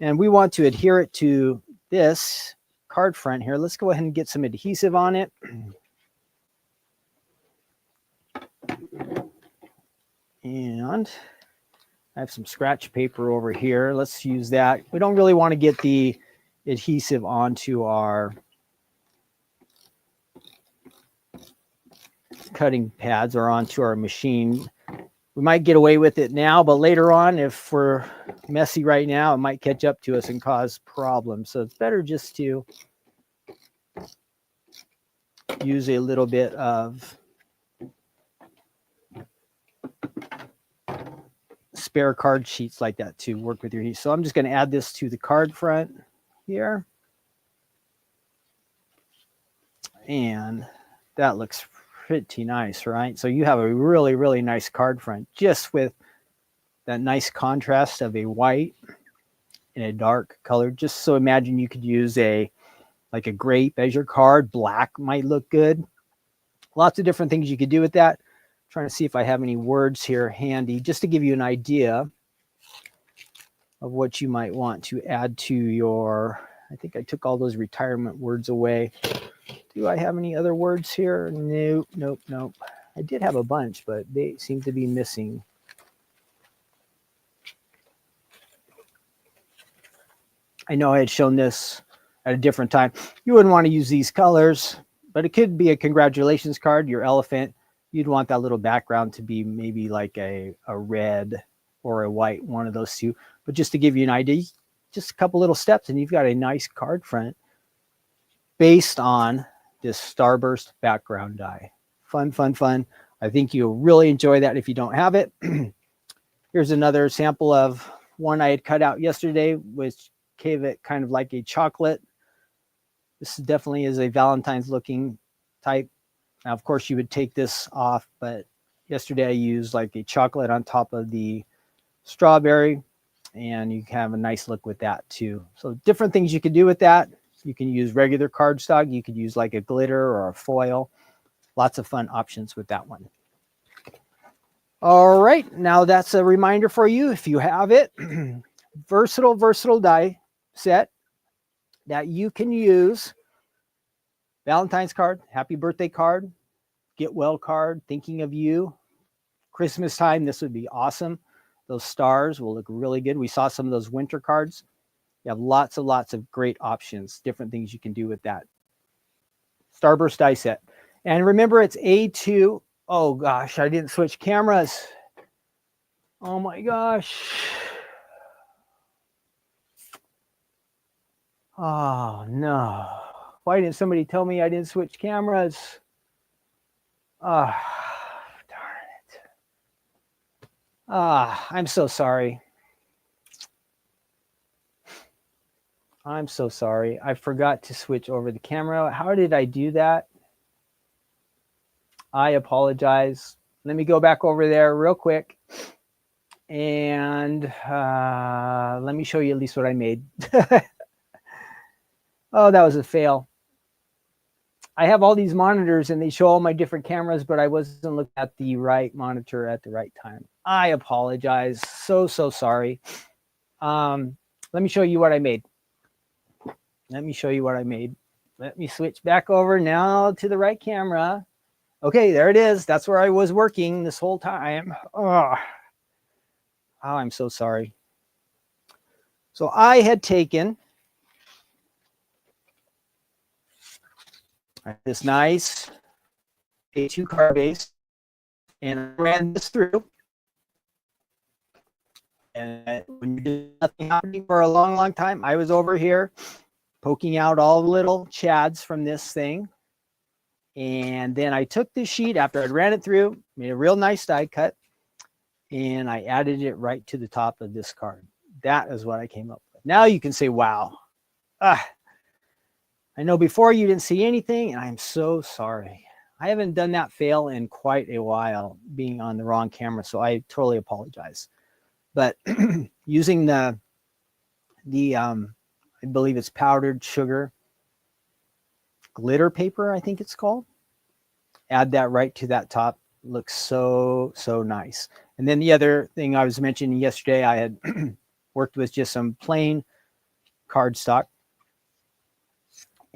[SPEAKER 1] And we want to adhere it to this card front here. Let's go ahead and get some adhesive on it. And I have some scratch paper over here. Let's use that. We don't really want to get the adhesive onto our cutting pads or onto our machine. We might get away with it now, but later on, if we're messy right now, it might catch up to us and cause problems. So it's better just to use a little bit of spare card sheets like that to work with your adhesive. So I'm just going to add this to the card front here. And that looks pretty nice, right? So you have a really, really nice card front just with that nice contrast of a white and a dark color. Just so imagine you could use like a grape as your card. Black might look good. Lots of different things you could do with that. I'm trying to see if I have any words here handy just to give you an idea of what you might want to add to your, I think I took all those retirement words away. Do I have any other words here? Nope, nope, nope. I did have a bunch, but they seem to be missing. I know I had shown this at a different time. You wouldn't want to use these colors, but it could be a congratulations card, your elephant. You'd want that little background to be maybe like a red or a white, one of those two. But just to give you an idea, just a couple little steps and you've got a nice card front based on this Starburst background die. Fun, fun, fun. I think you'll really enjoy that if you don't have it. Here's another sample of one I had cut out yesterday, which gave it kind of like a chocolate. This definitely is a Valentine's looking type. Now, of course, you would take this off, but yesterday I used like a chocolate on top of the strawberry, and you can have a nice look with that too. So different things you can do with that. You can use regular cardstock. You could use like a glitter or a foil. Lots of fun options with that one. All right, now that's a reminder for you if you have it. Versatile die set that you can use. Valentine's card, happy birthday card, get well card, thinking of you. Christmas time, this would be awesome. Those stars will look really good. We saw some of those winter cards. You have lots of great options, different things you can do with that. Starburst die set. And remember, it's A2. Oh, gosh, I didn't switch cameras. Oh, my gosh. Oh, no. Why didn't somebody tell me I didn't switch cameras? Ah, oh, darn it. Ah, I'm so sorry. I'm so sorry. I forgot to switch over the camera. How did I do that? I apologize. Let me go back over there real quick. And let me show you at least what I made. Oh, that was a fail. I have all these monitors and they show all my different cameras, but I wasn't looking at the right monitor at the right time. I apologize. So sorry. Let me show you what I made. Let me show you what I made. Let me switch back over now to the right camera. Okay, there it is. That's where I was working this whole time. Oh, I'm so sorry. So I had taken this nice A2 card base and I ran this through. And when you did nothing happening for a long time, I was over here poking out all the little chads from this thing. And then I took this sheet after I ran it through, made a real nice die cut, and I added it right to the top of this card. That is what I came up with. Now you can say, wow. I know before you didn't see anything, and I'm so sorry. I haven't done that fail in quite a while, being on the wrong camera, so I totally apologize. But using the I believe it's powdered sugar, glitter paper, I think it's called. Add that right to that top. Looks so nice. And then the other thing I was mentioning yesterday, I had worked with just some plain cardstock.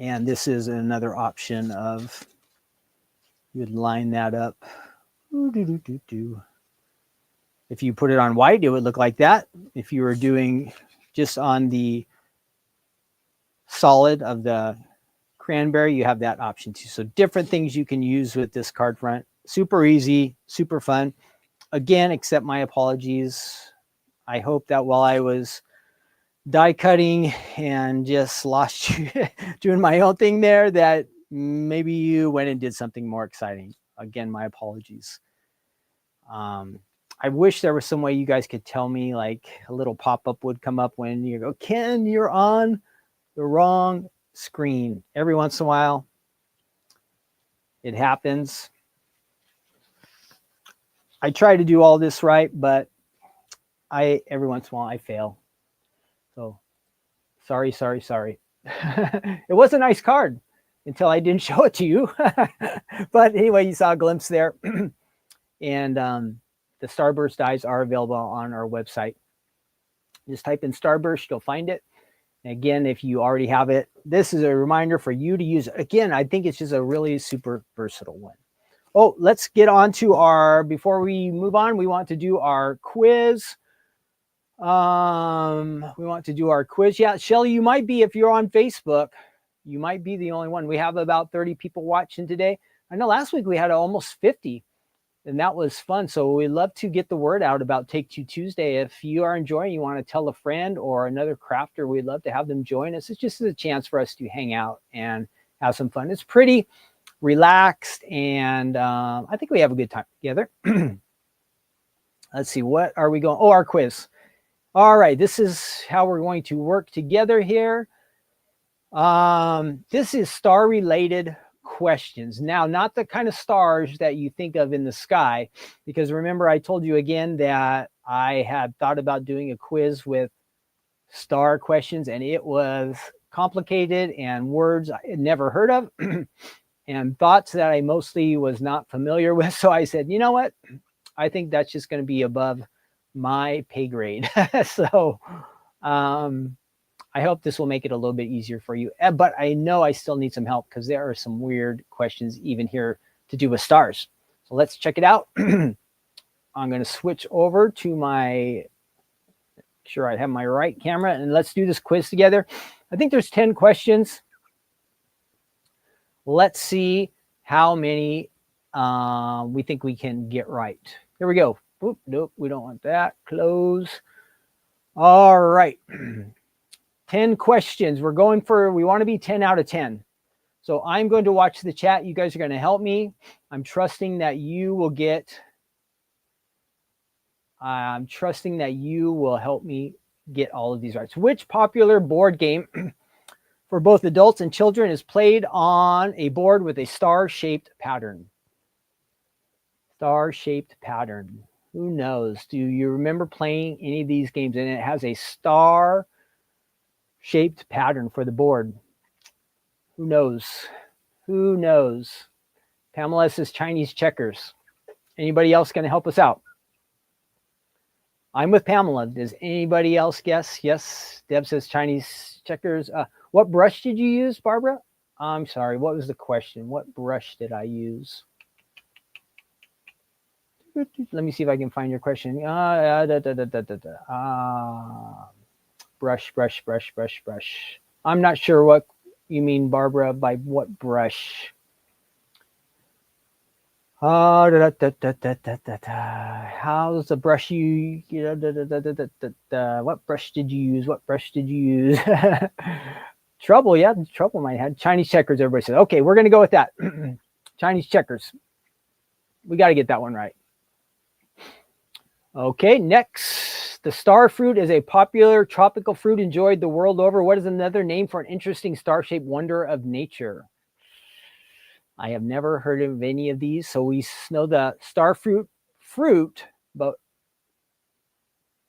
[SPEAKER 1] And this is another option of, you'd line that up. If you put it on white, it would look like that. If you were doing just on the solid of the cranberry, you have that option too. So different things you can use with this card front. Super easy, super fun. Again, accept my apologies. I hope that while I was die cutting and just lost you doing my own thing there, that maybe you went and did something more exciting. Again, my apologies. I wish there was some way you guys could tell me, like a little pop-up would come up when you go, Ken, you're on the wrong screen. Every once in a while, it happens. I try to do all this right, but every once in a while I fail. So sorry. It was a nice card until I didn't show it to you. But anyway, you saw a glimpse there. And the Starburst dies are available on our website. Just type in Starburst, you'll find it. And again, if you already have it, this is a reminder for you to use it. Again, I think it's just a really super versatile one. Oh, let's get on to before we move on, we want to do our quiz. Yeah, Shelly, you might be, if you're on Facebook, you might be the only one. We have about 30 people watching today. I know last week we had almost 50. And that was fun. So we'd love to get the word out about Take Two Tuesday. If you are enjoying, you want to tell a friend or another crafter, we'd love to have them join us. It's just a chance for us to hang out and have some fun. It's pretty relaxed, and I think we have a good time together. Let's see, what are we going? Oh, our quiz. All right, this is how we're going to work together here. This is star-related questions. Now, not the kind of stars that you think of in the sky, because remember I told you again that I had thought about doing a quiz with star questions, and it was complicated and words I had never heard of and thoughts that I mostly was not familiar with. So I said, you know what? I think that's just going to be above my pay grade. So I hope this will make it a little bit easier for you. But I know I still need some help because there are some weird questions even here to do with stars. So let's check it out. I'm going to switch over to make sure I have my right camera, and let's do this quiz together. I think there's 10 questions. Let's see how many we think we can get right. Here we go. Oop, nope, we don't want that. Close. All right. 10 questions. We want to be 10 out of 10. So I'm going to watch the chat. You guys are going to help me. I'm trusting that you will help me get all of these right. So which popular board game for both adults and children is played on a board with a star-shaped pattern? Star-shaped pattern. Who knows? Do you remember playing any of these games? And it has a star-shaped pattern for the board. Who knows? Who knows? Pamela says Chinese checkers. Anybody else going to help us out? I'm with Pamela. Does anybody else guess? Yes. Deb says Chinese checkers. What brush did you use, Barbara? I'm sorry. What was the question? What brush did I use? Let me see if I can find your question. Brush. I'm not sure what you mean, Barbara, by what brush. How's the brush what brush did you use? What brush did you use? Trouble, yeah, trouble might have. Chinese checkers, everybody says. Okay, we're going to go with that. Chinese checkers. We got to get that one right. Okay, next. The star fruit is a popular tropical fruit enjoyed the world over. What is another name for an interesting star-shaped wonder of nature? I have never heard of any of these. So we know the star fruit, but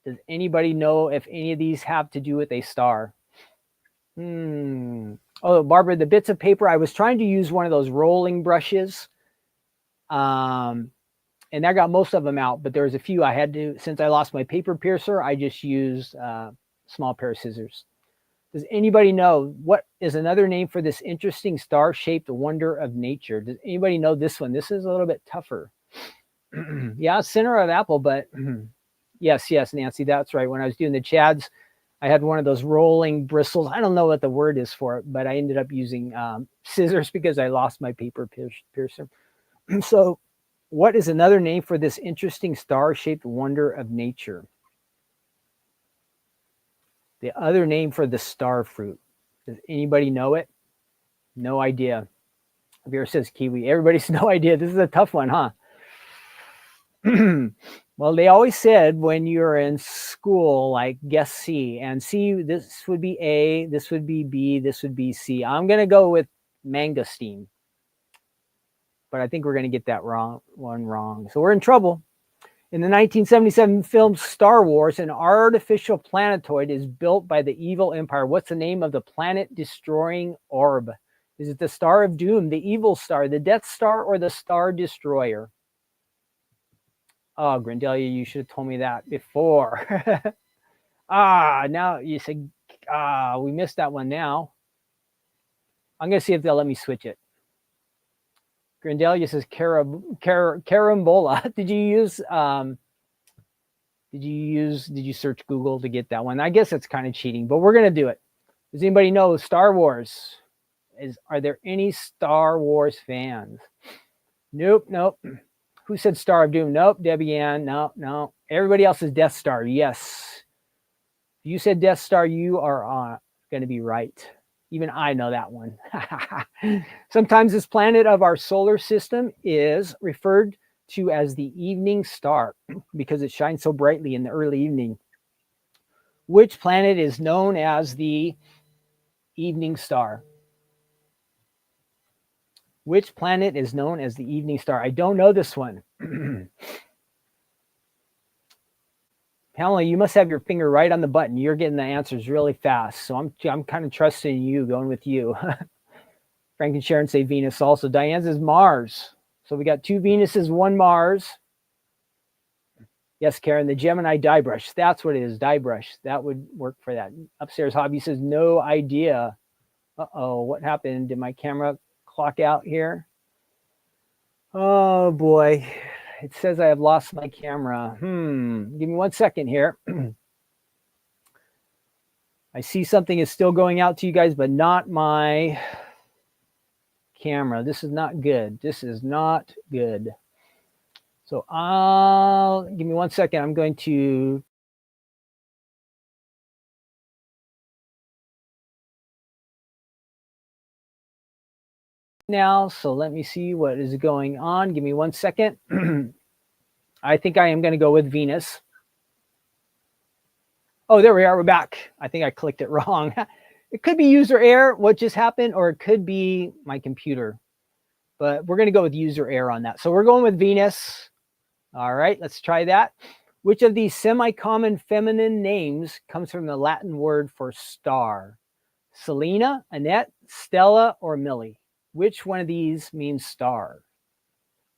[SPEAKER 1] does anybody know if any of these have to do with a star? Oh, Barbara, the bits of paper, I was trying to use one of those rolling brushes. And I got most of them out, but there was a few I had to, since I lost my paper piercer, I just used a small pair of scissors. Does anybody know what is another name for this interesting star-shaped wonder of nature? Does anybody know this one? This is a little bit tougher. Yeah, center of apple, but yes, Nancy, that's right. When I was doing the Chads, I had one of those rolling bristles. I don't know what the word is for it, but I ended up using scissors because I lost my paper piercer. So what is another name for this interesting star-shaped wonder of nature? The other name for the star fruit. Does anybody know it? No idea. Vera says kiwi. Everybody's no idea. This is a tough one, huh? Well, they always said when you're in school, like guess C, and C, this would be A, this would be B, this would be C. I'm going to go with mangosteen, but I think we're going to get that wrong. So we're in trouble. In the 1977 film Star Wars, an artificial planetoid is built by the evil empire. What's the name of the planet-destroying orb? Is it the Star of Doom, the Evil Star, the Death Star, or the Star Destroyer? Oh, Grindelia, you should have told me that before. Now you said, we missed that one now. I'm going to see if they'll let me switch it. Grindelia says carambola. Did you search Google to get that one? I guess it's kind of cheating, but we're going to do it. Does anybody know Star Wars? Are there any Star Wars fans? Nope. Who said Star of Doom? Nope. Debbie Ann. No. Everybody else is Death Star. Yes. If you said Death Star, you are going to be right. Even I know that one. Sometimes this planet of our solar system is referred to as the evening star because it shines so brightly in the early evening. Which planet is known as the evening star? Which planet is known as the evening star? I don't know this one. Pamela, you must have your finger right on the button. You're getting the answers really fast. So I'm kind of trusting you, going with you. Frank and Sharon say Venus also. Diane says Mars. So we got 2 Venuses, 1 Mars. Yes, Karen, the Gemini dye brush. That's what it is, dye brush. That would work for that. Upstairs Hobby says no idea. Uh-oh, what happened? Did my camera clock out here? Oh boy, it says I have lost my camera. Give me 1 second here. I see something is still going out to you guys, but not my camera. This is not good. So give me 1 second. I'm going to now. So let me see what is going on. Give me 1 second. I think I am going to go with Venus. Oh, there we are. We're back. I think I clicked it wrong. It could be user error, what just happened, or it could be my computer. But we're going to go with user error on that. So we're going with Venus. All right, let's try that. Which of these semi-common feminine names comes from the Latin word for star? Selena, Annette, Stella, or Millie? Which one of these means star?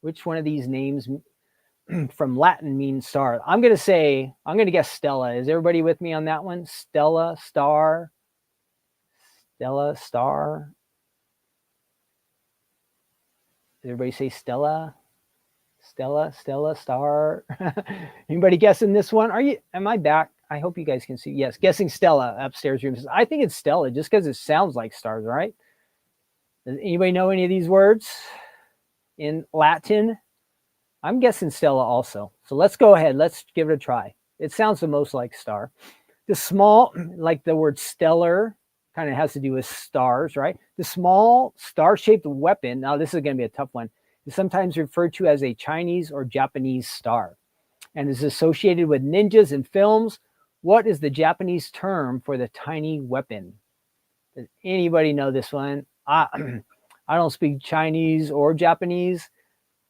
[SPEAKER 1] Which one of these names from Latin means star? I'm going to guess Stella. Is everybody with me on that one? Stella, star. Stella, star. Everybody say Stella. Stella, star. Anybody guessing this one? Am I back? I hope you guys can see. Yes, guessing Stella upstairs room. I think it's Stella just because it sounds like stars, right? Does anybody know any of these words in Latin? I'm guessing Stella also. So let's go ahead. Let's give it a try. It sounds the most like star. The small, like the word stellar, kind of has to do with stars, right? The small star-shaped weapon, now this is going to be a tough one, is sometimes referred to as a Chinese or Japanese star and is associated with ninjas in films. What is the Japanese term for the tiny weapon? Does anybody know this one? I don't speak Chinese or Japanese.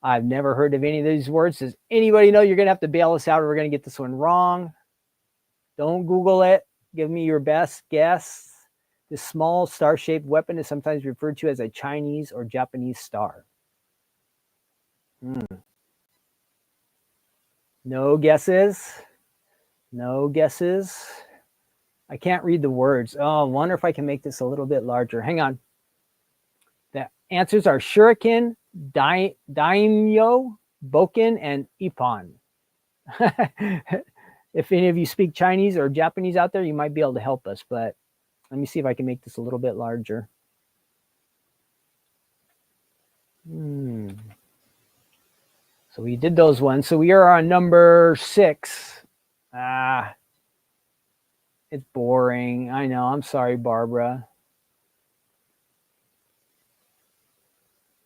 [SPEAKER 1] I've never heard of any of these words. Does anybody know? You're going to have to bail us out or we're going to get this one wrong. Don't Google it. Give me your best guess. This small star-shaped weapon is sometimes referred to as a Chinese or Japanese star. No guesses? No guesses? I can't read the words. Oh, I wonder if I can make this a little bit larger. Hang on. The answers are shuriken, daimyo, boken, and ippon. If any of you speak Chinese or Japanese out there, you might be able to help us, but let me see if I can make this a little bit larger. So we did those ones. So we are on number 6. It's boring. I know. I'm sorry, Barbara.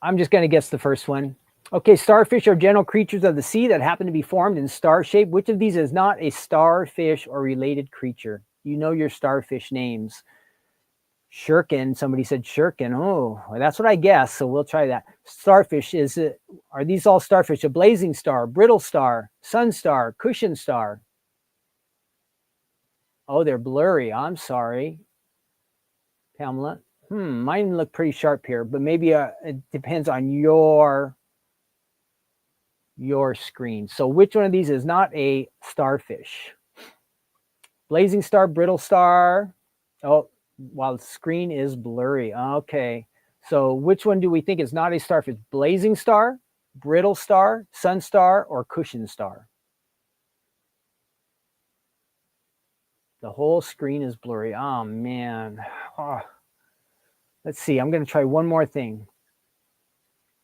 [SPEAKER 1] I'm just going to guess the first one. Okay, starfish are gentle creatures of the sea that happen to be formed in star shape. Which of these is not a starfish or related creature? You know your starfish names. Shuriken, somebody said shuriken. Oh, well, that's what I guess, so we'll try that. Starfish, are these all starfish? A blazing star, brittle star, sun star, cushion star? Oh, they're blurry. I'm sorry, Pamela. Mine look pretty sharp here, but maybe it depends on your screen. So which one of these is not a starfish? Blazing star, brittle star. Oh, while the screen is blurry. Okay. So which one do we think is not a starfish? Blazing star, brittle star, sun star, or cushion star? The whole screen is blurry. Oh, man. Oh. Let's see. I'm going to try one more thing.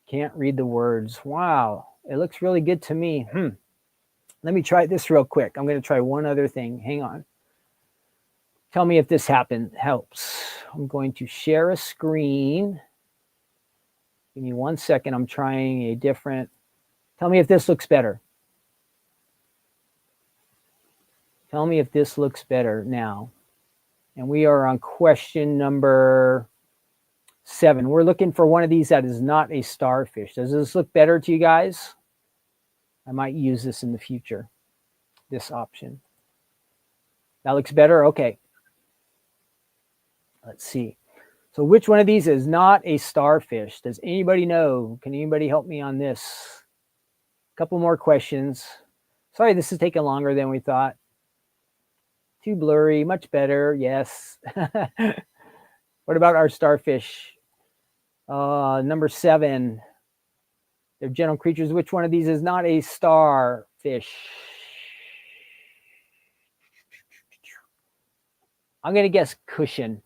[SPEAKER 1] Can't read the words. Wow. It looks really good to me. Let me try this real quick. I'm going to try one other thing. Hang on. Tell me if this helps. I'm going to share a screen. Give me 1 second. I'm trying a different. Tell me if this looks better. Tell me if this looks better now. And we are on question number 7. We're looking for one of these that is not a starfish. Does this look better to you guys? I might use this in the future, this option. That looks better? Okay. Let's see. So which one of these is not a starfish? Does anybody know? Can anybody help me on this? A couple more questions. Sorry, this is taking longer than we thought. Too blurry, much better. Yes. What about our starfish? Number 7. They're gentle creatures. Which one of these is not a starfish? I'm going to guess cushion.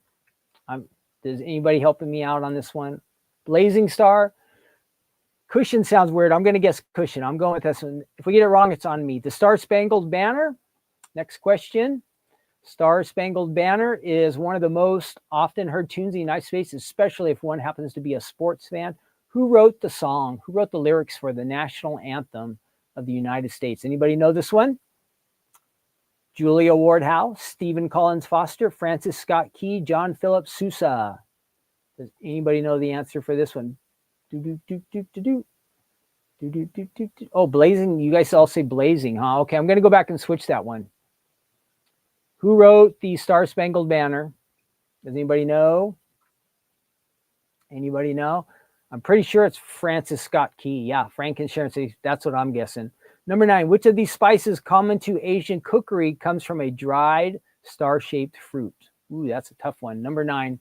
[SPEAKER 1] Does anybody helping me out on this one? Blazing star? Cushion sounds weird. I'm going to guess cushion. I'm going with this one. If we get it wrong, it's on me. The Star-Spangled Banner? Next question. Star-Spangled Banner is one of the most often heard tunes in the United States, especially if one happens to be a sports fan. Who wrote the song? Who wrote the lyrics for the national anthem of the United States? Anybody know this one? Julia Ward Howe, Stephen Collins Foster, Francis Scott Key, John Philip Sousa. Does anybody know the answer for this one? Oh, Blazing. You guys all say Blazing, huh? Okay, I'm going to go back and switch that one. Who wrote the Star-Spangled Banner? Does anybody know? Anybody know? I'm pretty sure it's Francis Scott Key. Yeah, Frank and Sharon say that's what I'm guessing. Number 9, which of these spices common to Asian cookery comes from a dried star-shaped fruit? Ooh, that's a tough one. Number 9.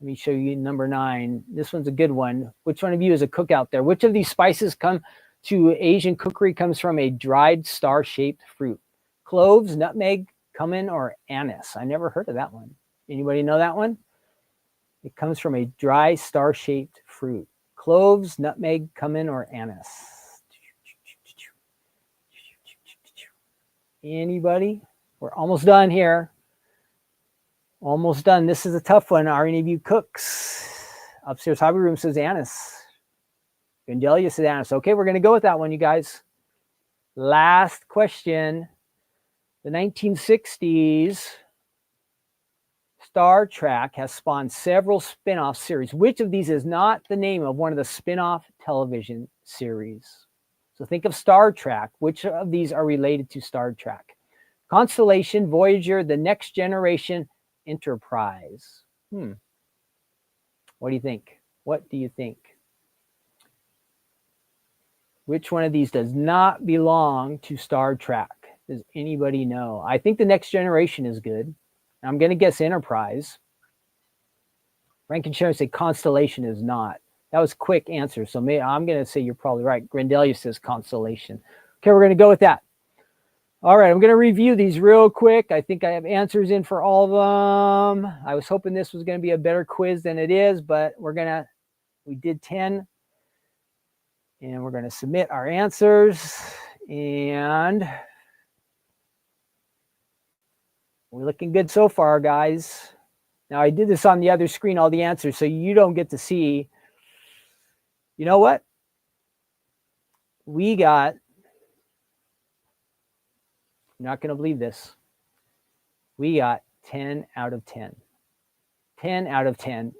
[SPEAKER 1] Let me show you number 9. This one's a good one. Which one of you is a cook out there? Which of these spices come to Asian cookery comes from a dried star-shaped fruit? Cloves, nutmeg, cumin, or anise? I never heard of that one. Anybody know that one? It comes from a dry star-shaped fruit. Cloves, nutmeg, cumin, or anise? Anybody? We're almost done here. Almost done. This is a tough one. Are any of you cooks? Upstairs hobby room says anise. Vangelia says anise. Okay, we're going to go with that one, you guys. Last question. The 1960s Star Trek has spawned several spin-off series. Which of these is not the name of one of the spin-off television series? So think of Star Trek. Which of these are related to Star Trek? Constellation, Voyager, The Next Generation, Enterprise. What do you think? What do you think? Which one of these does not belong to Star Trek? Does anybody know? I think the Next Generation is good. I'm going to guess Enterprise. Rankin Sharon say Constellation is not. That was a quick answer. So I'm going to say you're probably right. Grendelia says Constellation. Okay, we're going to go with that. All right, I'm going to review these real quick. I think I have answers in for all of them. I was hoping this was going to be a better quiz than it is, but we did 10. And we're going to submit our answers. And we're looking good so far, guys. Now, I did this on the other screen, all the answers, so you don't get to see. You know what? We got, you're not going to believe this. We got 10 out of 10. 10 out of 10.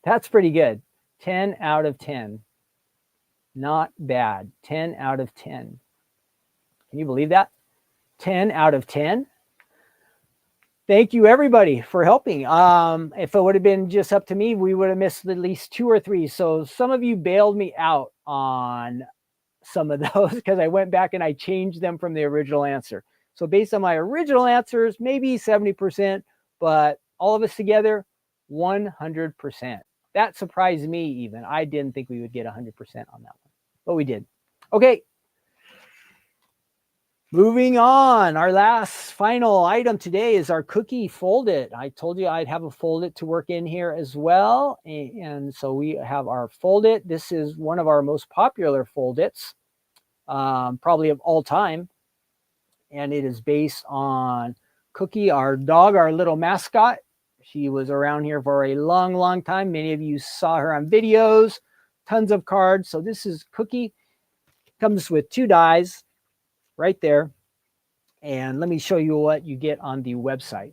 [SPEAKER 1] That's pretty good. 10 out of 10. Not bad. 10 out of 10. Can you believe that? 10 out of 10. Thank you, everybody, for helping. If it would have been just up to me, we would have missed at least 2 or 3. So some of you bailed me out on some of those because I went back and I changed them from the original answer. So based on my original answers, maybe 70%, but all of us together, 100%. That surprised me even. I didn't think we would get 100% on that one, but we did. Okay. Moving on, our last final item today is our cookie Fold It. I told you I'd have a Fold It to work in here as well. And so we have our Fold It. This is one of our most popular Fold Its, probably of all time. And it is based on Cookie, our dog, our little mascot. She was around here for a long, long time. Many of you saw her on videos, tons of cards. So this is Cookie. Comes with 2 dies. Right there. And let me show you what you get on the website.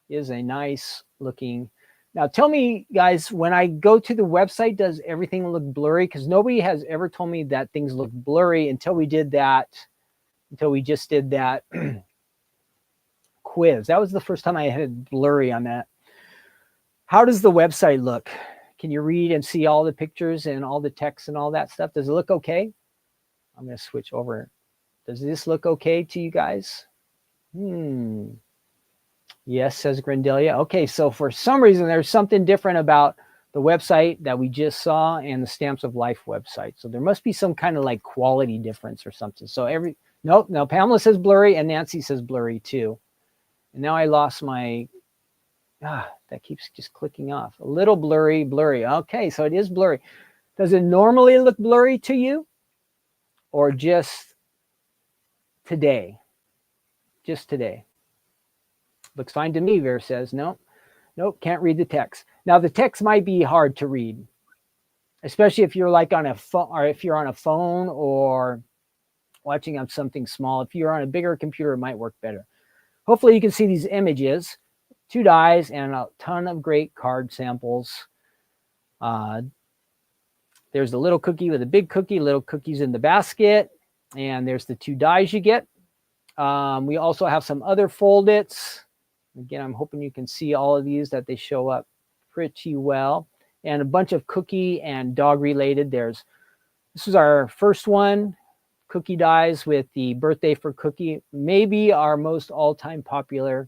[SPEAKER 1] It is a nice looking. Now tell me, guys, when I go to the website, does everything look blurry? Because nobody has ever told me that things look blurry until we did that, until we just did that quiz. That was the first time I had blurry on that. How does the website look? Can you read and see all the pictures and all the text and all that stuff? Does it look okay? I'm going to switch over. Does this look okay to you guys? Yes, says Grendelia. Okay, so for some reason, there's something different about the website that we just saw and the Stamps of Life website. So there must be some kind of like quality now Pamela says blurry and Nancy says blurry too. And now I lost my, that keeps just clicking off. A little blurry. Okay, so it is blurry. Does it normally look blurry to you? Or just today? Just today. Looks fine to me, Vera says. Nope, can't read the text. Now the text might be hard to read, especially if you're like on a phone, or if you're on a phone or watching on something small. If you're on a bigger computer, it might work better. Hopefully you can see these images, 2 dies and a ton of great card samples. There's the little cookie with a big cookie, little cookies in the basket. And there's the 2 dies you get. We also have some other Fold Its. Again, I'm hoping you can see all of these, that they show up pretty well. And a bunch of cookie and dog related. This is our first one, Cookie dies with the Birthday for Cookie. Maybe our most all-time popular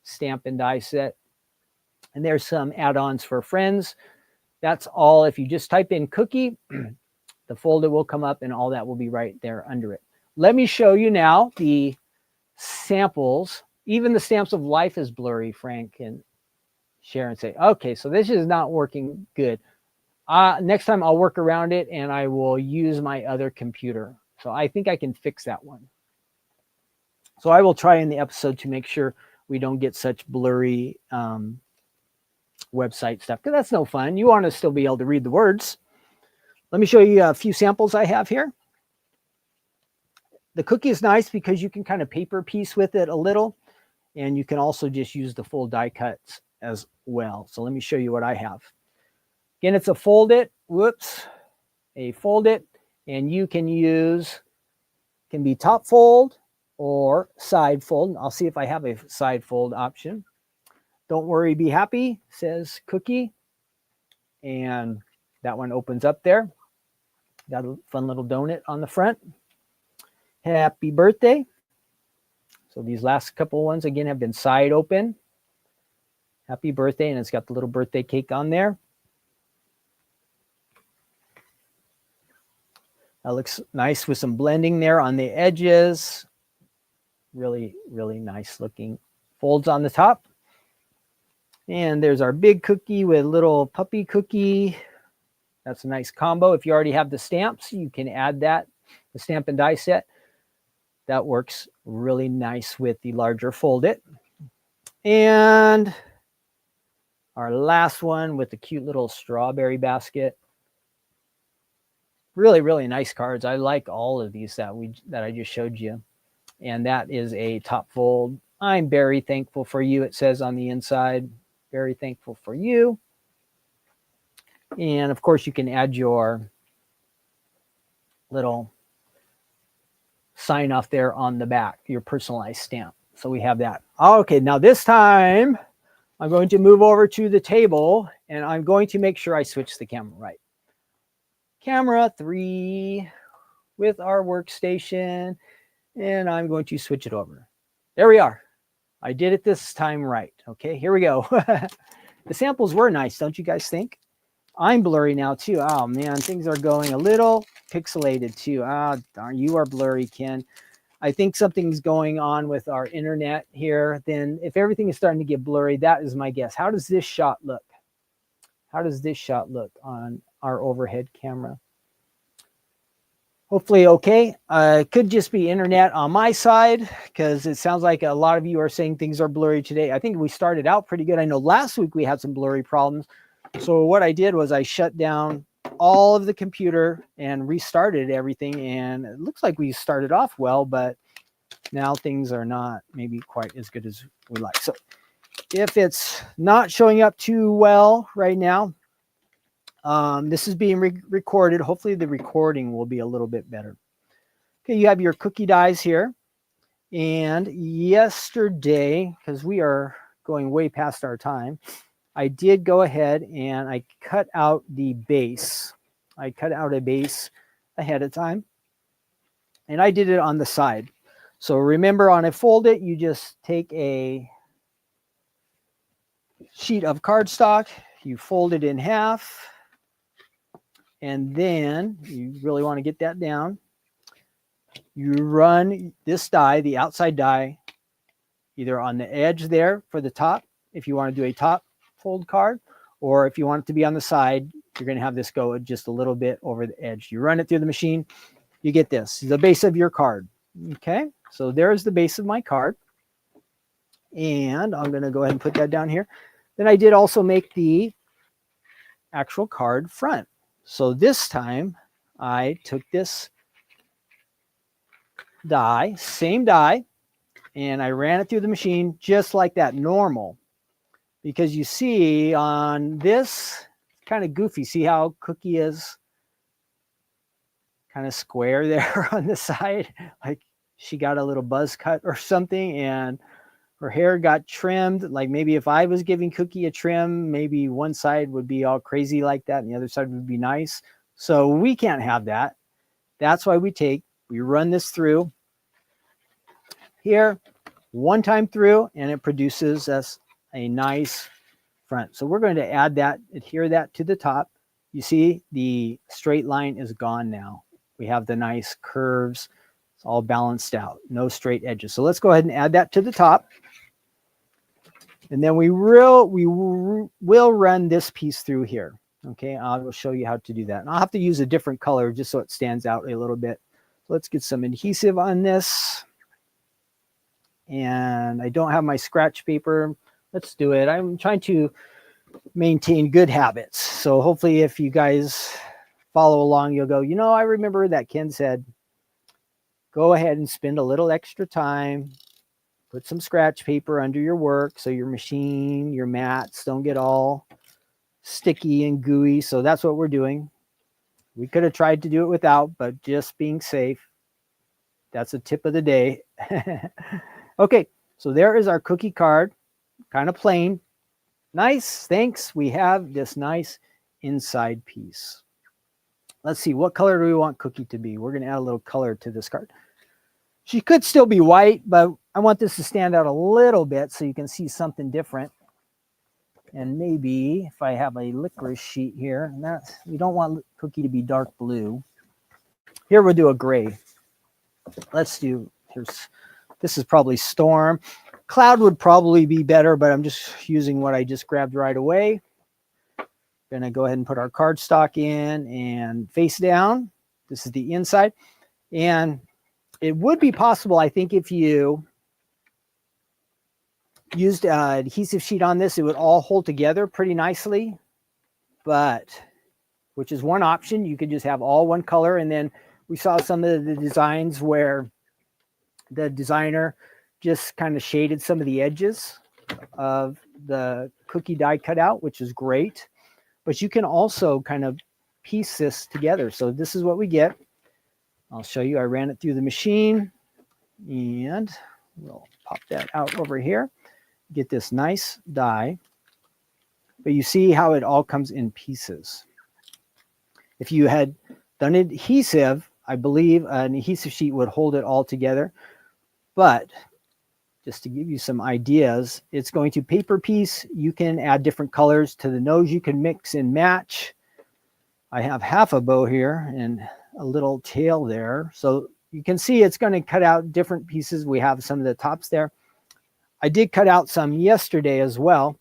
[SPEAKER 1] stamp and die set. And there's some add-ons for friends. That's all. If you just type in Cookie, the folder will come up and all that will be right there under it. Let me show you now the samples. Even the Stamps of Life is blurry, Frank and Sharon say. Okay, so this is not working good. Next time I'll work around it and I will use my other computer. So I think I can fix that one. So I will try in the episode to make sure we don't get such blurry website stuff, because that's no fun. You want to still be able to read the words. Let me show you a few samples I have here. The cookie is nice because you can kind of paper piece with it a little, and you can also just use the full die cuts as well. So let me show you what I have. Again, it's a Fold It. A Fold It, and you can use, can be top fold or side fold. I'll see if I have a side fold option. Don't worry, be happy, says Cookie. And that one opens up there. Got a fun little donut on the front. Happy birthday. So these last couple ones, again, have been side open. Happy birthday, and it's got the little birthday cake on there. That looks nice with some blending there on the edges. Really, really nice looking folds on the top. And there's our big cookie with little puppy cookie. That's a nice combo. If you already have the stamps, you can add that, the stamp and die set. That works really nice with the larger Fold It. And our last one with the cute little strawberry basket. Really, really nice cards. I like all of these that I just showed you. And that is a top fold. I'm very thankful for you, it says on the inside. Very thankful for you. And of course, you can add your little sign off there on the back, your personalized stamp. So we have that. Okay, now this time I'm going to move over to the table and I'm going to make sure I switch the camera right. Camera 3 with our workstation, and I'm going to switch it over. There we are. I did it this time right. Okay, here we go. The samples were nice, don't you guys think? I'm blurry now too. Oh man, things are going a little pixelated too. Ah, darn, you are blurry, Ken. I think something's going on with our internet here. Then if everything is starting to get blurry, that is my guess. How does this shot look? How does this shot look on our overhead camera? Hopefully okay. It could just be internet on my side because it sounds like a lot of you are saying things are blurry today. I think we started out pretty good. I know last week we had some blurry problems. So what I did was I shut down all of the computer and restarted everything. And it looks like we started off well, but now things are not maybe quite as good as we like. So if it's not showing up too well right now, this is being recorded. Hopefully the recording will be a little bit better. Okay, you have your cookie dies here. And yesterday, because we are going way past our time, I did go ahead and I cut out the base. I cut out a base ahead of time. And I did it on the side. So remember, on a Fold It, you just take a sheet of cardstock, you fold it in half, and then you really want to get that down. You run this die, the outside die, either on the edge there for the top, if you want to do a top fold card, or if you want it to be on the side, you're going to have this go just a little bit over the edge. You run it through the machine, you get this, the base of your card. Okay, so there's the base of my card. And I'm going to go ahead and put that down here. Then I did also make the actual card front. So this time I took this die, same die, and I ran it through the machine just like that, normal. Because you see on this, kind of goofy. See how Cookie is kind of square there on the side? Like she got a little buzz cut or something, and her hair got trimmed. Like maybe if I was giving Cookie a trim, maybe one side would be all crazy like that and the other side would be nice. So we can't have that. That's why we run this through here one time through, and it produces us a nice front. So we're going to add that, adhere that to the top. You see the straight line is gone now. We have the nice curves. It's all balanced out, no straight edges. So let's go ahead and add that to the top. And then we will run this piece through here. Okay, I will show you how to do that. And I'll have to use a different color just so it stands out a little bit. So let's get some adhesive on this. And I don't have my scratch paper. Let's do it. I'm trying to maintain good habits. So hopefully if you guys follow along, you'll go, you know, I remember that Ken said, go ahead and spend a little extra time. Put some scratch paper under your work so your machine, your mats don't get all sticky and gooey. So that's what we're doing. We could have tried to do it without, but just being safe. That's a tip of the day. Okay, so there is our cookie card, kind of plain. Nice, thanks. We have this nice inside piece. Let's see, what color do we want Cookie to be? We're going to add a little color to this card. She could still be white, but I want this to stand out a little bit so you can see something different. And maybe if I have a licorice sheet here, we don't want Cookie to be dark blue. Here we'll do a gray. This is probably Storm. Cloud would probably be better, but I'm just using what I just grabbed right away. Going to go ahead and put our cardstock in and face down. This is the inside. And it would be possible, I think, if you used an adhesive sheet on this, it would all hold together pretty nicely. But, which is one option, you could just have all one color. And then we saw some of the designs where the designer just kind of shaded some of the edges of the cookie die cutout, which is great. But you can also kind of piece this together. So this is what we get. I'll show you. I ran it through the machine and we'll pop that out over here. Get this nice die. But you see how it all comes in pieces. If you had done adhesive, I believe an adhesive sheet would hold it all together. But just to give you some ideas, it's going to paper piece. You can add different colors to the nose. You can mix and match. I have half a bow here and a little tail there. So you can see it's going to cut out different pieces. We have some of the tops there. I did cut out some yesterday as well.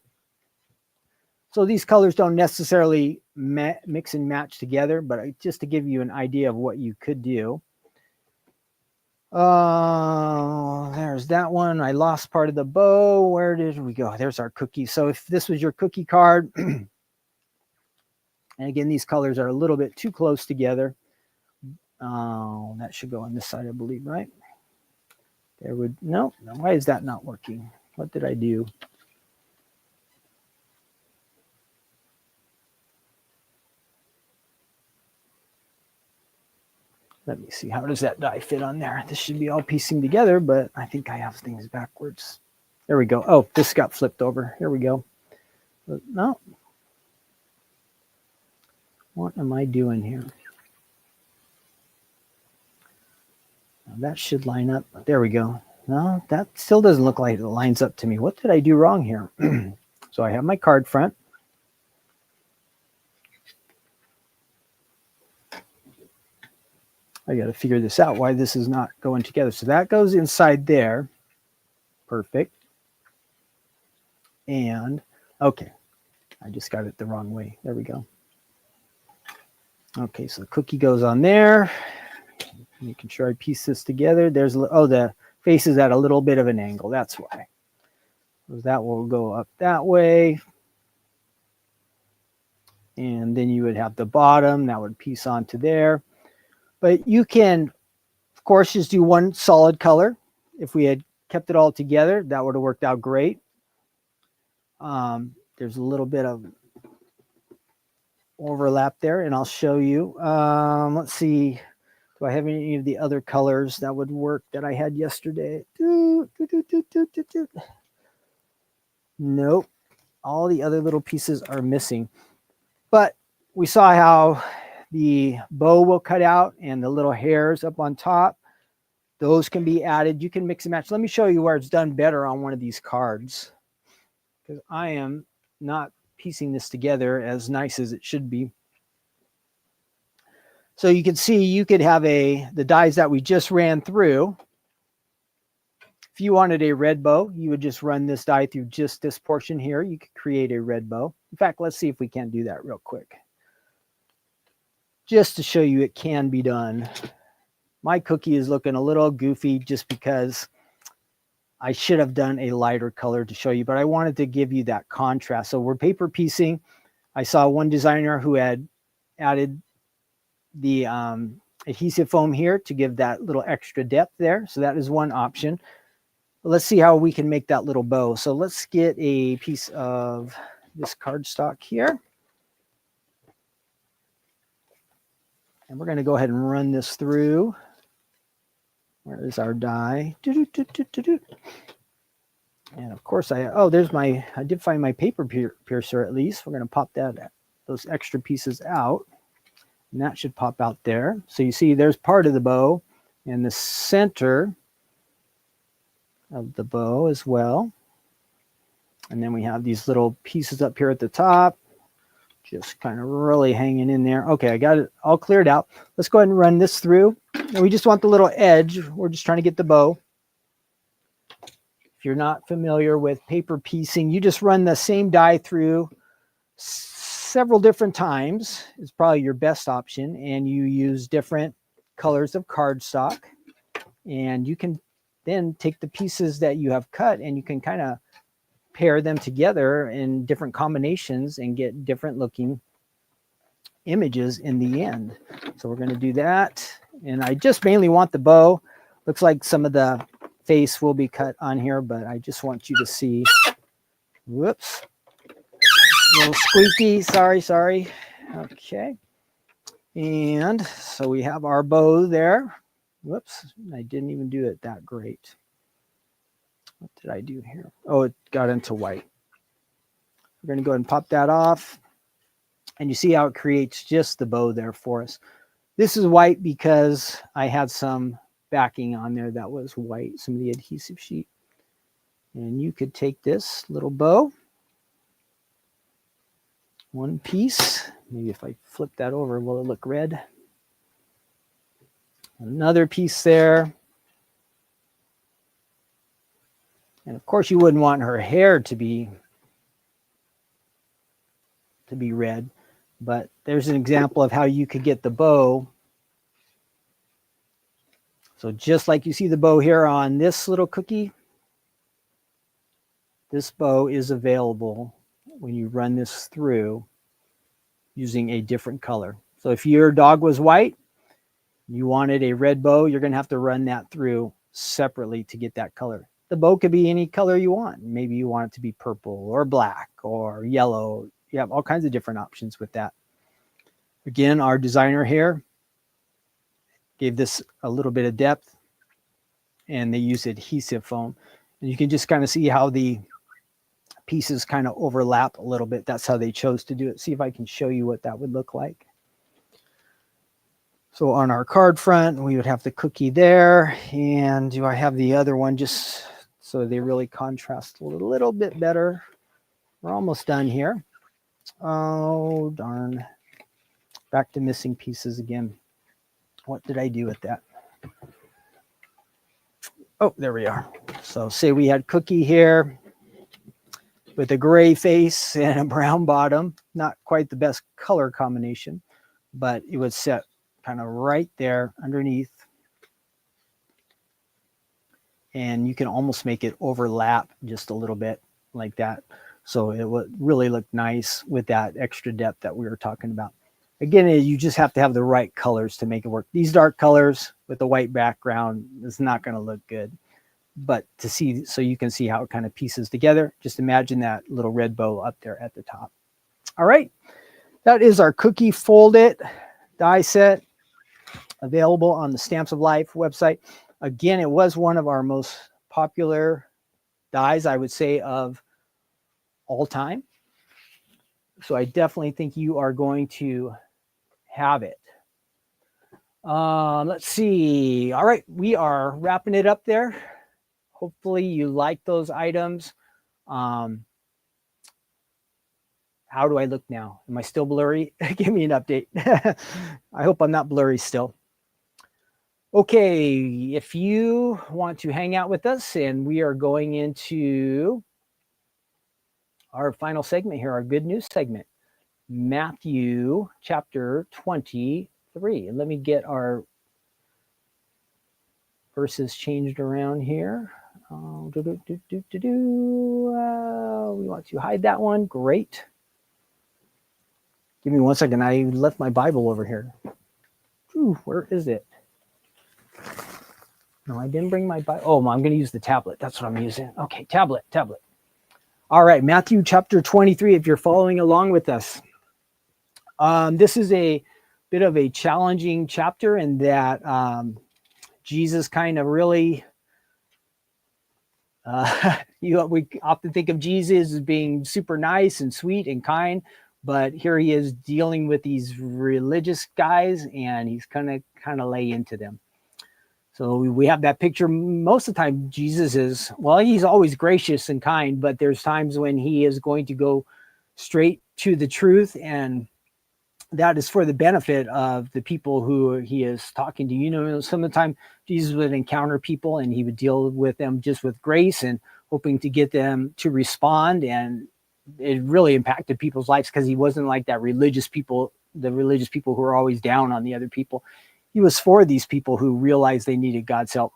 [SPEAKER 1] So these colors don't necessarily mix and match together, but just to give you an idea of what you could do. There's that one. I lost part of the bow. Where did we go? There's our cookie. So if this was your cookie card, and again, these colors are a little bit too close together. That should go on this side, I believe, right? No, why is that not working? What did I do? Let me see. How does that die fit on there? This should be all piecing together, but I think I have things backwards. There we go. Oh, this got flipped over. Here we go. No. What am I doing here? Now that should line up. There we go. No, that still doesn't look like it lines up to me. What did I do wrong here? So I have my card front. I got to figure this out, why this is not going together. So that goes inside there. Perfect. And, okay. I just got it the wrong way. There we go. Okay, so the cookie goes on there. Making sure I piece this together. There's, oh, the face is at a little bit of an angle. That's why. So that will go up that way. And then you would have the bottom. That would piece onto there. But you can, of course, just do one solid color. If we had kept it all together, that would have worked out great. There's a little bit of overlap there, and I'll show you. Let's see. Do I have any of the other colors that would work that I had yesterday? Nope. All the other little pieces are missing. But we saw how the bow will cut out and the little hairs up on top. Those can be added. You can mix and match. Let me show you where it's done better on one of these cards, because I am not piecing this together as nice as it should be. So you can see you could have the dies that we just ran through. If you wanted a red bow, you would just run this die through just this portion here. You could create a red bow. In fact, let's see if we can't do that real quick, just to show you it can be done. My cookie is looking a little goofy just because I should have done a lighter color to show you, but I wanted to give you that contrast. So we're paper piecing. I saw one designer who had added the adhesive foam here to give that little extra depth there. So that is one option. Let's see how we can make that little bow. So let's get a piece of this cardstock here. And we're going to go ahead and run this through. Where is our die? And of course I did find my paper piercer at least. We're going to pop those extra pieces out. And that should pop out there. So you see there's part of the bow and the center of the bow as well. And then we have these little pieces up here at the top, just kind of really hanging in there. Okay, I got it all cleared out. Let's go ahead and run this through. And we just want the little edge. We're just trying to get the bow. If you're not familiar with paper piecing, you just run the same die through several different times. It's probably your best option. And you use different colors of cardstock. And you can then take the pieces that you have cut and you can kind of pair them together in different combinations and get different looking images in the end. So we're going to do that. And I just mainly want the bow. Looks like some of the face will be cut on here, but I just want you to see. Whoops. A little squeaky. Sorry. Okay. And so we have our bow there. Whoops. I didn't even do it that great. What did I do here? Oh, it got into white. We're going to go ahead and pop that off. And you see how it creates just the bow there for us. This is white because I had some backing on there that was white, some of the adhesive sheet. And you could take this little bow, one piece. Maybe if I flip that over, will it look red? Another piece there. And of course you wouldn't want her hair to be red, but there's an example of how you could get the bow. So just like you see the bow here on this little cookie, this bow is available when you run this through using a different color. So if your dog was white, you wanted a red bow, you're going to have to run that through separately to get that color. The bow could be any color you want. Maybe you want it to be purple or black or yellow. You have all kinds of different options with that. Again, our designer here gave this a little bit of depth and they use adhesive foam. And you can just kind of see how the pieces kind of overlap a little bit. That's how they chose to do it. See if I can show you what that would look like. So on our card front, we would have the cookie there. And do I have the other one just so they really contrast a little bit better? We're almost done here. Oh, darn. Back to missing pieces again. What did I do with that? Oh, there we are. So say we had cookie here with a gray face and a brown bottom. Not quite the best color combination, but it would set kind of right there underneath. And you can almost make it overlap just a little bit like that. So it would really look nice with that extra depth that we were talking about. Again, you just have to have the right colors to make it work. These dark colors with the white background is not going to look good. But to see, so you can see how it kind of pieces together, just imagine that little red bow up there at the top. All right, that is our cookie fold it die set available on the Stamps of Life website. Again, it was one of our most popular dies, I would say, of all time. So I definitely think you are going to have it. Let's see. All right, we are wrapping it up there. Hopefully you like those items. How do I look now? Am I still blurry? Give me an update. I hope I'm not blurry still. Okay, if you want to hang out with us, and we are going into our final segment here, our good news segment, Matthew chapter 23. And let me get our verses changed around here. We want to hide that one. Great. Give me 1 second. I left my Bible over here. Ooh, where is it? No, I didn't bring my Bible. Oh, I'm going to use the tablet. That's what I'm using. Okay, tablet. All right, Matthew chapter 23, if you're following along with us. This is a bit of a challenging chapter in that Jesus kind of really We often think of Jesus as being super nice and sweet and kind, but here he is dealing with these religious guys, and he's gonna kind of lay into them. So we have that picture. Most of the time, Jesus is, well, he's always gracious and kind, but there's times when he is going to go straight to the truth, and that is for the benefit of the people who he is talking to. Some of the time Jesus would encounter people and he would deal with them just with grace and hoping to get them to respond. And it really impacted people's lives because he wasn't like the religious people who are always down on the other people. He was for these people who realized they needed God's help.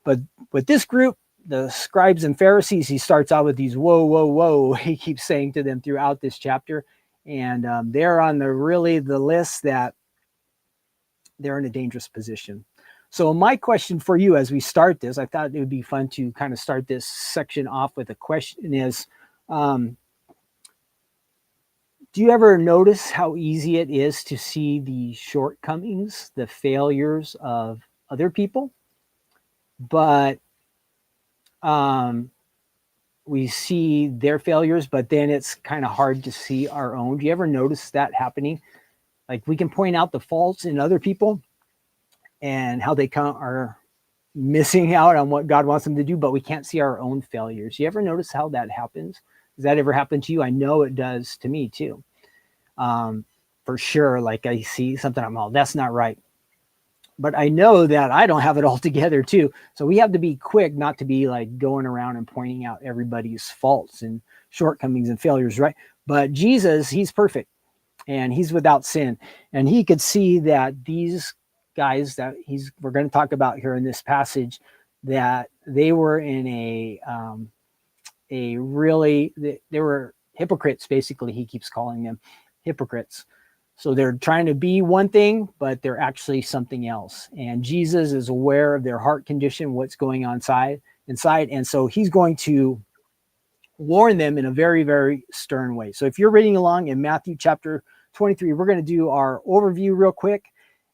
[SPEAKER 1] But with this group, the scribes and Pharisees, he starts out with these whoa, whoa, whoa. He keeps saying to them throughout this chapter. And they're on the list that they're in a dangerous position. So my question for you as we start this, I thought it would be fun to kind of start this section off with a question is, do you ever notice how easy it is to see the shortcomings, the failures of other people? But we see their failures, but then it's kind of hard to see our own. Do you ever notice that happening? Like we can point out the faults in other people and how they are missing out on what God wants them to do, but we can't see our own failures. You ever notice how that happens? Does that ever happen to you? I know it does to me too. For sure. Like I see something, I'm all, that's not right. But I know that I don't have it all together too. So we have to be quick, not to be like going around and pointing out everybody's faults and shortcomings and failures, right? But Jesus, he's perfect and he's without sin. And he could see that these guys that we're going to talk about here in this passage, that they were in they were hypocrites, basically. He keeps calling them hypocrites. So they're trying to be one thing, but they're actually something else. And Jesus is aware of their heart condition, what's going on inside. And so he's going to warn them in a very, very stern way. So if you're reading along in Matthew chapter 23, we're going to do our overview real quick,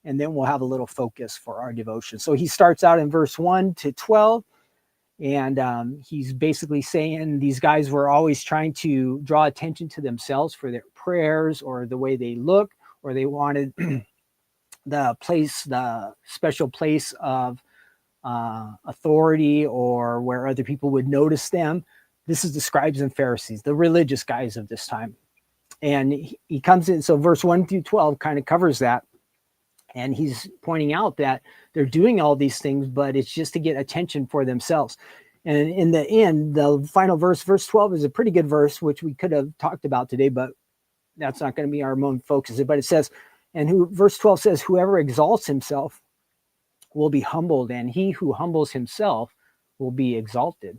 [SPEAKER 1] and then we'll have a little focus for our devotion. So he starts out in verse 1 to 12. And he's basically saying these guys were always trying to draw attention to themselves for their prayers or the way they look, or they wanted the special place of authority, or where other people would notice them. This is the scribes and Pharisees, the religious guys of this time. And he comes in, so verse 1 through 12 kind of covers that. And he's pointing out that they're doing all these things, but it's just to get attention for themselves. And in the end, the final verse 12, is a pretty good verse, which we could have talked about today, but that's not going to be our main focus. But it says, verse 12 says, whoever exalts himself will be humbled, and he who humbles himself will be exalted.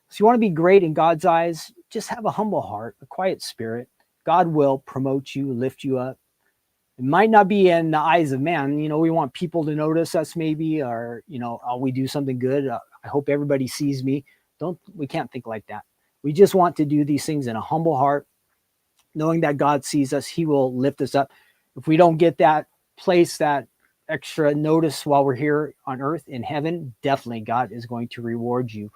[SPEAKER 1] So you want to be great in God's eyes, just have a humble heart, a quiet spirit. God will promote you, lift you up. It might not be in the eyes of man. We want people to notice us maybe, or, we do something good. I hope everybody sees me. We can't think like that. We just want to do these things in a humble heart, knowing that God sees us. He will lift us up. If we don't get that place, that extra notice while we're here on earth, in heaven, definitely God is going to reward you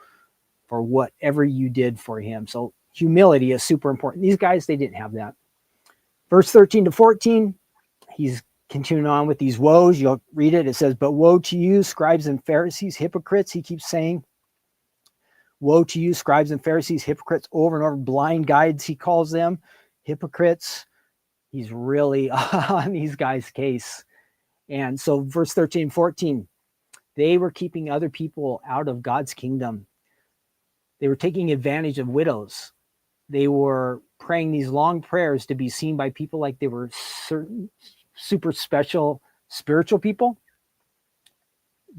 [SPEAKER 1] for whatever you did for him. So humility is super important. These guys, they didn't have that. Verse 13 to 14, he's continuing on with these woes. You'll read it. It says, but woe to you, scribes and Pharisees, hypocrites. He keeps saying, woe to you, scribes and Pharisees, hypocrites, over and over. Blind guides, he calls them, hypocrites. He's really on these guys' case. And so verse 13, 14, they were keeping other people out of God's kingdom. They were taking advantage of widows. They were praying these long prayers to be seen by people like they were certain super special spiritual people.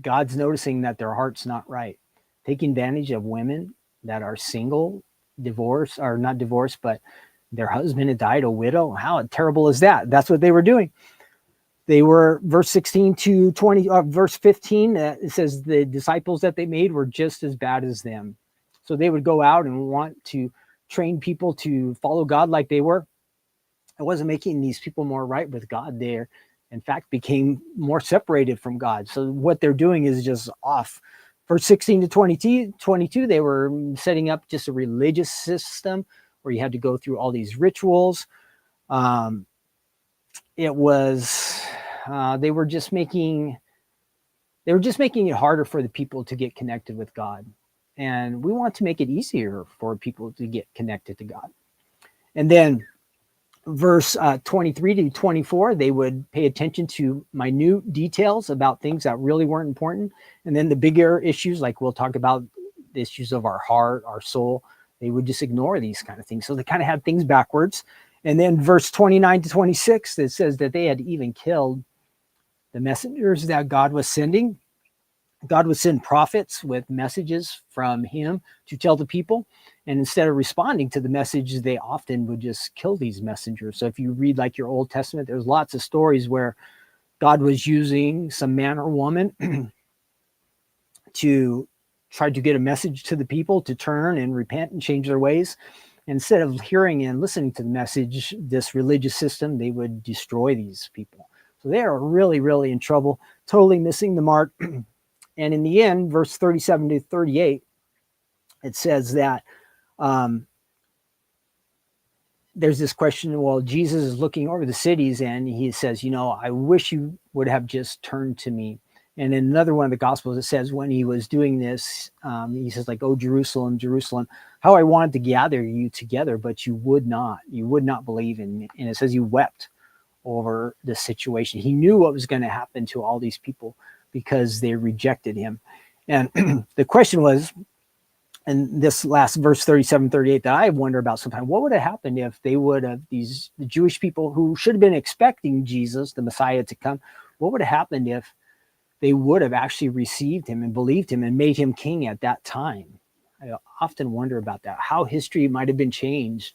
[SPEAKER 1] God's noticing that their heart's not right. Taking advantage of women that are single, divorced, or not divorced, but their husband had died, a widow. How terrible is that? That's what they were doing. They were, verse 16 to 20, verse 15, it says the disciples that they made were just as bad as them. So they would go out and want to train people to follow God like they were. It wasn't making these people more right with God. They, in fact, became more separated from God. So what they're doing is just off Verse 16 to 22, they were setting up just a religious system where you had to go through all these rituals. It was they were just making it harder for the people to get connected with God. And we want to make it easier for people to get connected to God. And then verse 23 to 24, they would pay attention to minute details about things that really weren't important. And then the bigger issues, like we'll talk about the issues of our heart, our soul, they would just ignore these kind of things. So they kind of had things backwards. And then verse 29 to 26, it says that they had even killed the messengers that God was sending. God would send prophets with messages from him to tell the people. And instead of responding to the message, they often would just kill these messengers. So if you read like your Old Testament, there's lots of stories where God was using some man or woman to try to get a message to the people to turn and repent and change their ways. And instead of hearing and listening to the message, this religious system, they would destroy these people. So they are really, really in trouble, totally missing the mark. And in the end, verse 37 to 38, it says that there's this question, well, Jesus is looking over the cities and he says, I wish you would have just turned to me. And in another one of the Gospels, it says when he was doing this, he says like, oh, Jerusalem, Jerusalem, how I wanted to gather you together, but you would not believe in me. And it says you wept over the situation. He knew what was going to happen to all these people because they rejected him. And the question was, and this last verse 37, 38 that I wonder about sometimes, what would have happened if they would have, the Jewish people who should have been expecting Jesus, the Messiah, to come, what would have happened if they would have actually received him and believed him and made him king at that time? I often wonder about that, how history might have been changed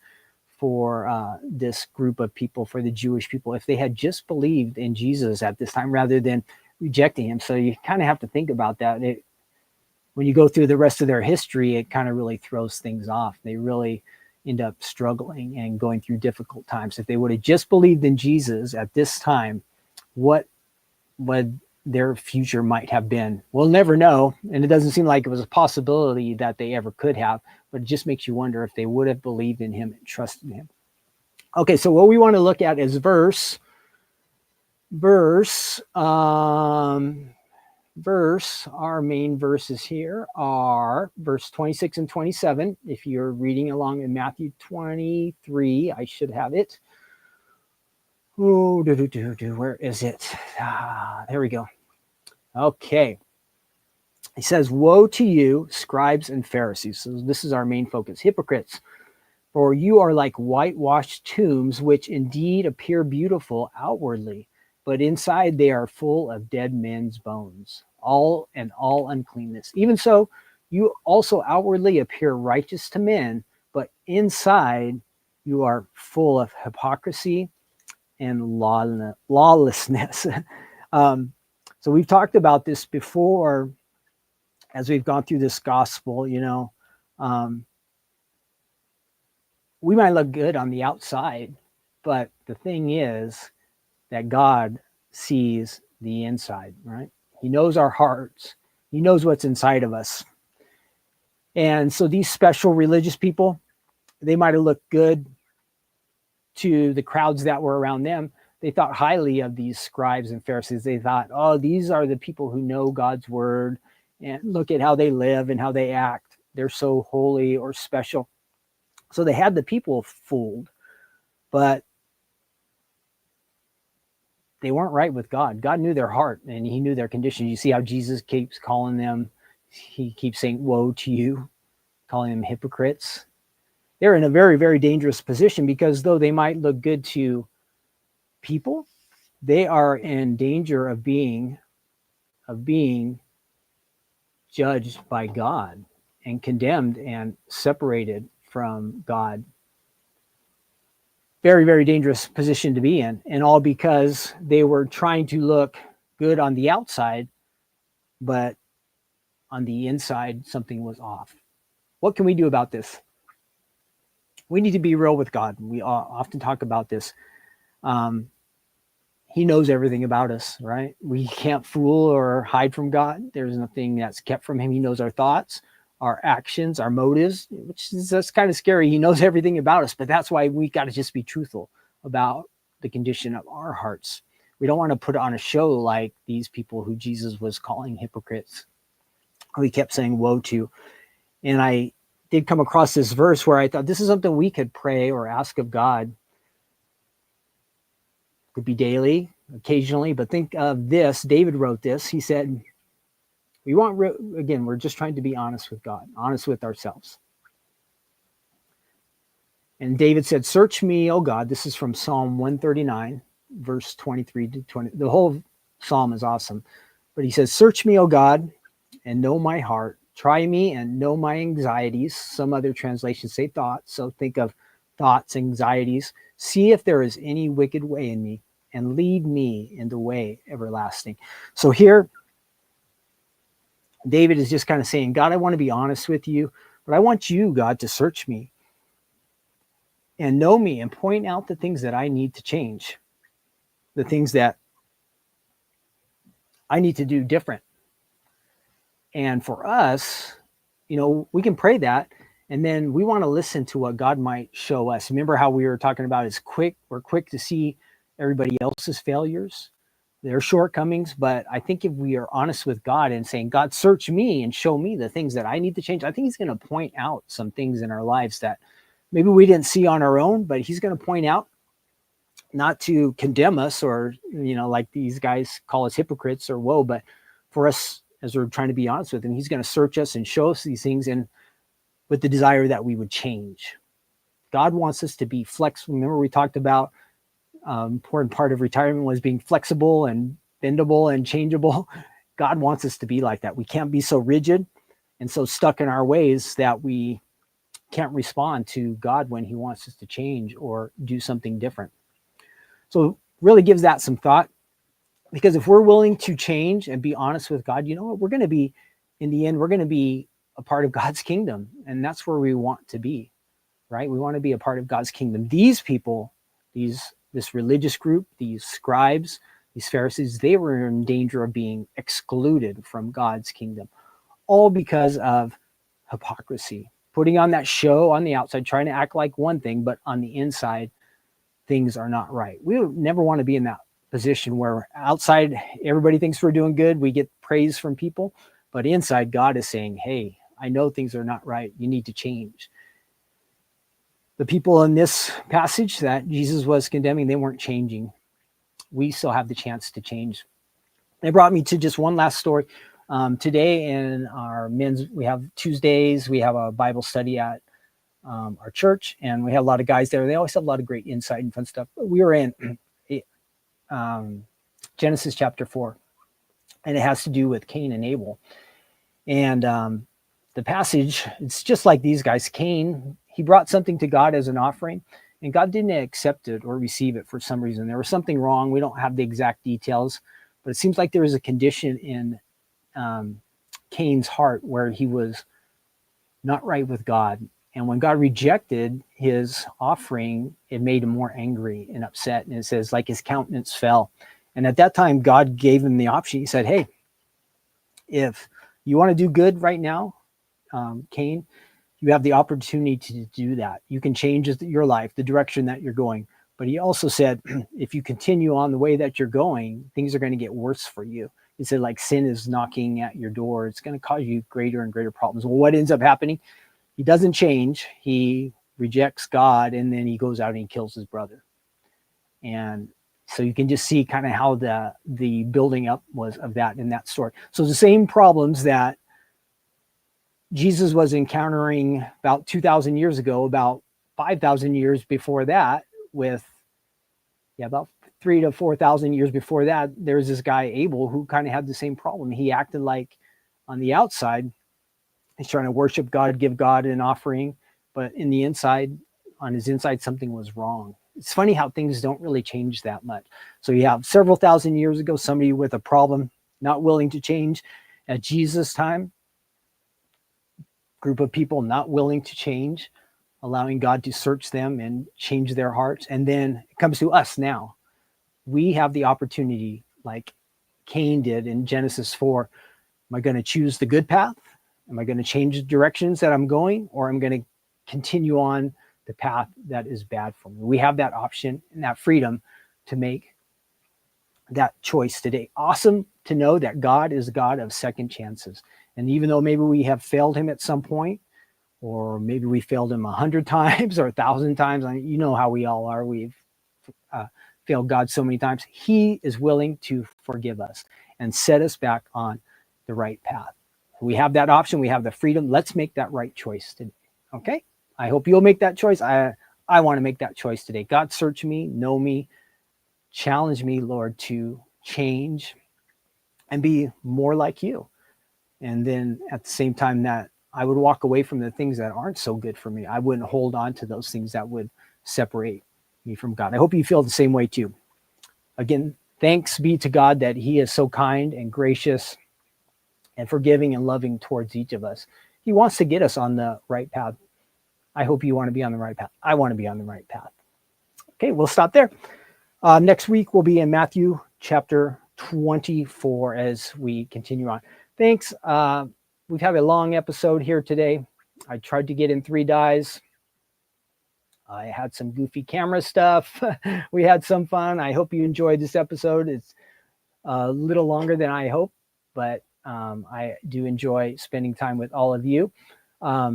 [SPEAKER 1] for this group of people, for the Jewish people, if they had just believed in Jesus at this time rather than rejecting him. So you kind of have to think about that. When you go through the rest of their history, it kind of really throws things off. They really end up struggling and going through difficult times. If they would have just believed in Jesus at this time, what would their future might have been? We'll never know. And it doesn't seem like it was a possibility that they ever could have, but it just makes you wonder if they would have believed in him and trusted him. Okay, so what we want to look at is our main verses here are verse 26 and 27. If you're reading along in Matthew 23, I should have it. Oh, where is it? There we go. Okay. He says, woe to you, scribes and Pharisees. So this is our main focus. Hypocrites, for you are like whitewashed tombs, which indeed appear beautiful outwardly, but inside they are full of dead men's bones, all uncleanness. Even so, you also outwardly appear righteous to men, but inside you are full of hypocrisy and lawlessness. So we've talked about this before as we've gone through this gospel. We might look good on the outside, but the thing is that God sees the inside, right? He knows our hearts. He knows what's inside of us. And so these special religious people, they might have looked good to the crowds that were around them. They thought highly of these scribes and Pharisees. They thought, oh, these are the people who know God's word, and look at how they live and how they act. They're so holy or special. So they had the people fooled, but they weren't right with God. God knew their heart and he knew their condition. You see how Jesus keeps calling them, he keeps saying, woe to you, calling them hypocrites. They're in a very, very dangerous position because though they might look good to people, they are in danger of being judged by God and condemned and separated from God. Very, very dangerous position to be in, and all because they were trying to look good on the outside, but on the inside, something was off. What can we do about this? We need to be real with God. We often talk about this. he knows everything about us, right? We can't fool or hide from God. There's nothing that's kept from him. He knows our thoughts, our actions, our motives, which is that's kind of scary. He knows everything about us, but that's why we got to just be truthful about the condition of our hearts. We don't want to put on a show like these people who Jesus was calling hypocrites, who he kept saying woe to. And I did come across this verse where I thought this is something we could pray or ask of God. Could be daily, occasionally, but think of this. David wrote this. He said, we want, again, we're just trying to be honest with God, honest with ourselves. And David said, search me, O God. This is from Psalm 139, verse 23 to 20. The whole psalm is awesome. But he says, search me, O God, and know my heart. Try me and know my anxieties. Some other translations say thoughts. So think of thoughts, anxieties. See if there is any wicked way in me, and lead me in the way everlasting. So here, David is just kind of saying, God, I want to be honest with you, but I want you, God, to search me and know me and point out the things that I need to change, the things that I need to do different. And for us, we can pray that, and then we want to listen to what God might show us. Remember how we were talking about we're quick to see everybody else's failures, their shortcomings. But I think if we are honest with God and saying, God, search me and show me the things that I need to change, I think he's going to point out some things in our lives that maybe we didn't see on our own, but he's going to point out, not to condemn us or, like these guys call us hypocrites or woe, but for us, as we're trying to be honest with him, he's going to search us and show us these things, and with the desire that we would change. God wants us to be flexible. Remember, we talked about important part of retirement was being flexible and bendable and changeable. God wants us to be like that. We can't be so rigid and so stuck in our ways that we can't respond to God when he wants us to change or do something different. So really gives that some thought, because if we're willing to change and be honest with God, you know what, we're going to be, in the end, we're going to be a part of God's kingdom. And that's where we want to be, right? We want to be a part of God's kingdom. These people, this religious group, these scribes, these Pharisees, they were in danger of being excluded from God's kingdom, all because of hypocrisy, putting on that show on the outside, trying to act like one thing, but on the inside, things are not right. We never want to be in that position where outside everybody thinks we're doing good, we get praise from people, but inside God is saying, hey, I know things are not right, you need to change. The people in this passage that Jesus was condemning, they weren't changing. We still have the chance to change. It brought me to just one last story. Today in our men's, we have Tuesdays, we have a Bible study at our church, and we have a lot of guys there. They always have a lot of great insight and fun stuff. But we were in Genesis chapter 4, and it has to do with Cain and Abel. And the passage, it's just like these guys. Cain, he brought something to God as an offering, and God didn't accept it or receive it for some reason. There was something wrong. We don't have the exact details, but it seems like there was a condition in Cain's heart where he was not right with God. And when God rejected his offering, it made him more angry and upset. And it says, like, his countenance fell. And at that time, God gave him the option. He said, hey, if you want to do good right now, Cain, you have the opportunity to do that. You can change your life, the direction that you're going. But he also said, if you continue on the way that you're going, things are going to get worse for you. He said, like, sin is knocking at your door. It's going to cause you greater and greater problems. Well, what ends up happening? He doesn't change. He rejects God, and then he goes out and he kills his brother. And so you can just see kind of how the building up was of that in that story. So the same problems that Jesus was encountering about 2,000 years ago, about 5,000 years before that, about 3,000 to 4,000 years before that, there's this guy Abel who kind of had the same problem. He acted like on the outside, he's trying to worship God, give God an offering, but in the inside, on his inside, something was wrong. It's funny how things don't really change that much. So you have several thousand years ago, somebody with a problem, not willing to change. At Jesus' time, group of people not willing to change, allowing God to search them and change their hearts. And then it comes to us now. we have the opportunity, like Cain did in Genesis 4. Am I going to choose the good path? Am I going to change the directions that I'm going, or am I going to continue on the path that is bad for me? We have that option and that freedom to make that choice today. Awesome to know that God is a God of second chances. And even though maybe we have failed him at some point, or maybe we failed him 100 times or 1,000 times, you know how we all are. We've failed God so many times. He is willing to forgive us and set us back on the right path. We have that option. We have the freedom. Let's make that right choice today. Okay? I hope you'll make that choice. I want to make that choice today. God, search me, know me, challenge me, Lord, to change and be more like you. And then at the same time, that I would walk away from the things that aren't so good for me. I wouldn't hold on to those things that would separate me from God. I hope you feel the same way too. Again, thanks be to God that he is so kind and gracious and forgiving and loving towards each of us. He wants to get us on the right path. I hope you want to be on the right path. I want to be on the right path. Okay, we'll stop there. Next week, we'll be in Matthew chapter 24 as we continue on. Thanks. We've had a long episode here today. I tried to get in 3 dies. I had some goofy camera stuff. We had some fun. I hope you enjoyed this episode. It's a little longer than I hoped, but I do enjoy spending time with all of you. I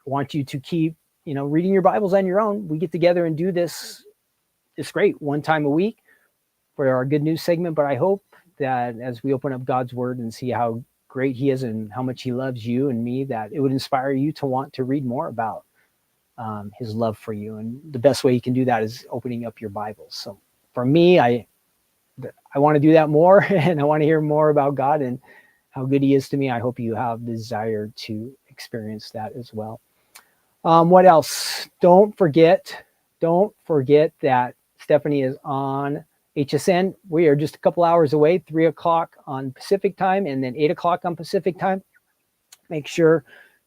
[SPEAKER 1] want you to keep, reading your Bibles on your own. We get together and do this. It's great, one time a week for our good news segment. But I hope that as we open up God's word and see how great he is and how much he loves you and me, that it would inspire you to want to read more about his love for you. And the best way you can do that is opening up your Bibles. So for me, I want to do that more, and I want to hear more about God and how good he is to me. I hope you have the desire to experience that as well. What else? Don't forget that Stephanie is on HSN. We are just a couple hours away, 3:00 on Pacific time, and then 8:00 on Pacific time. Make sure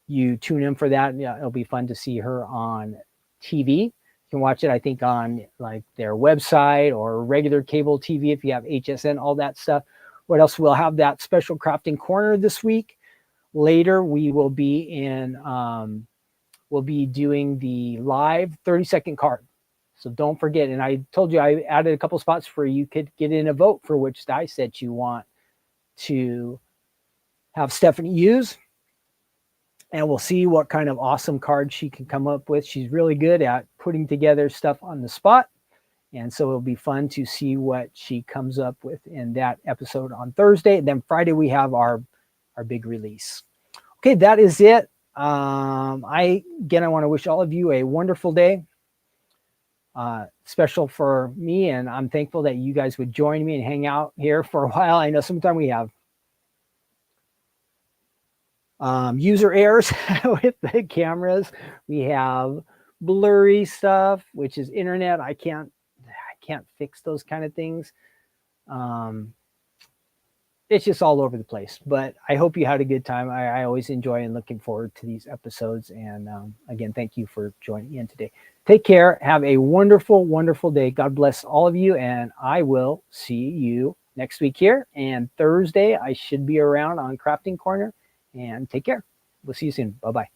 [SPEAKER 1] you tune in for that. Yeah, it'll be fun to see her on TV. You can watch it, I think, on like their website or regular cable TV if you have HSN, all that stuff. What else? We'll have that special crafting corner this week. Later, we will be we'll be doing the live 30-second card. So don't forget. And I told you I added a couple spots where you could get in a vote for which die set you want to have Stephanie use. And we'll see what kind of awesome cards she can come up with. She's really good at putting together stuff on the spot. And so it'll be fun to see what she comes up with in that episode on Thursday. And then Friday, we have our big release. Okay, that is it. I want to wish all of you a wonderful day. Special for me, and I'm thankful that you guys would join me and hang out here for a while. I know sometimes we have user errors with the cameras. We have blurry stuff, which is internet. I can't fix those kind of things. It's just all over the place, but I hope you had a good time. I always enjoy and looking forward to these episodes. And again, thank you for joining in today. Take care. Have a wonderful, wonderful day. God bless all of you. And I will see you next week here. And Thursday, I should be around on Crafting Corner. And take care. We'll see you soon. Bye-bye.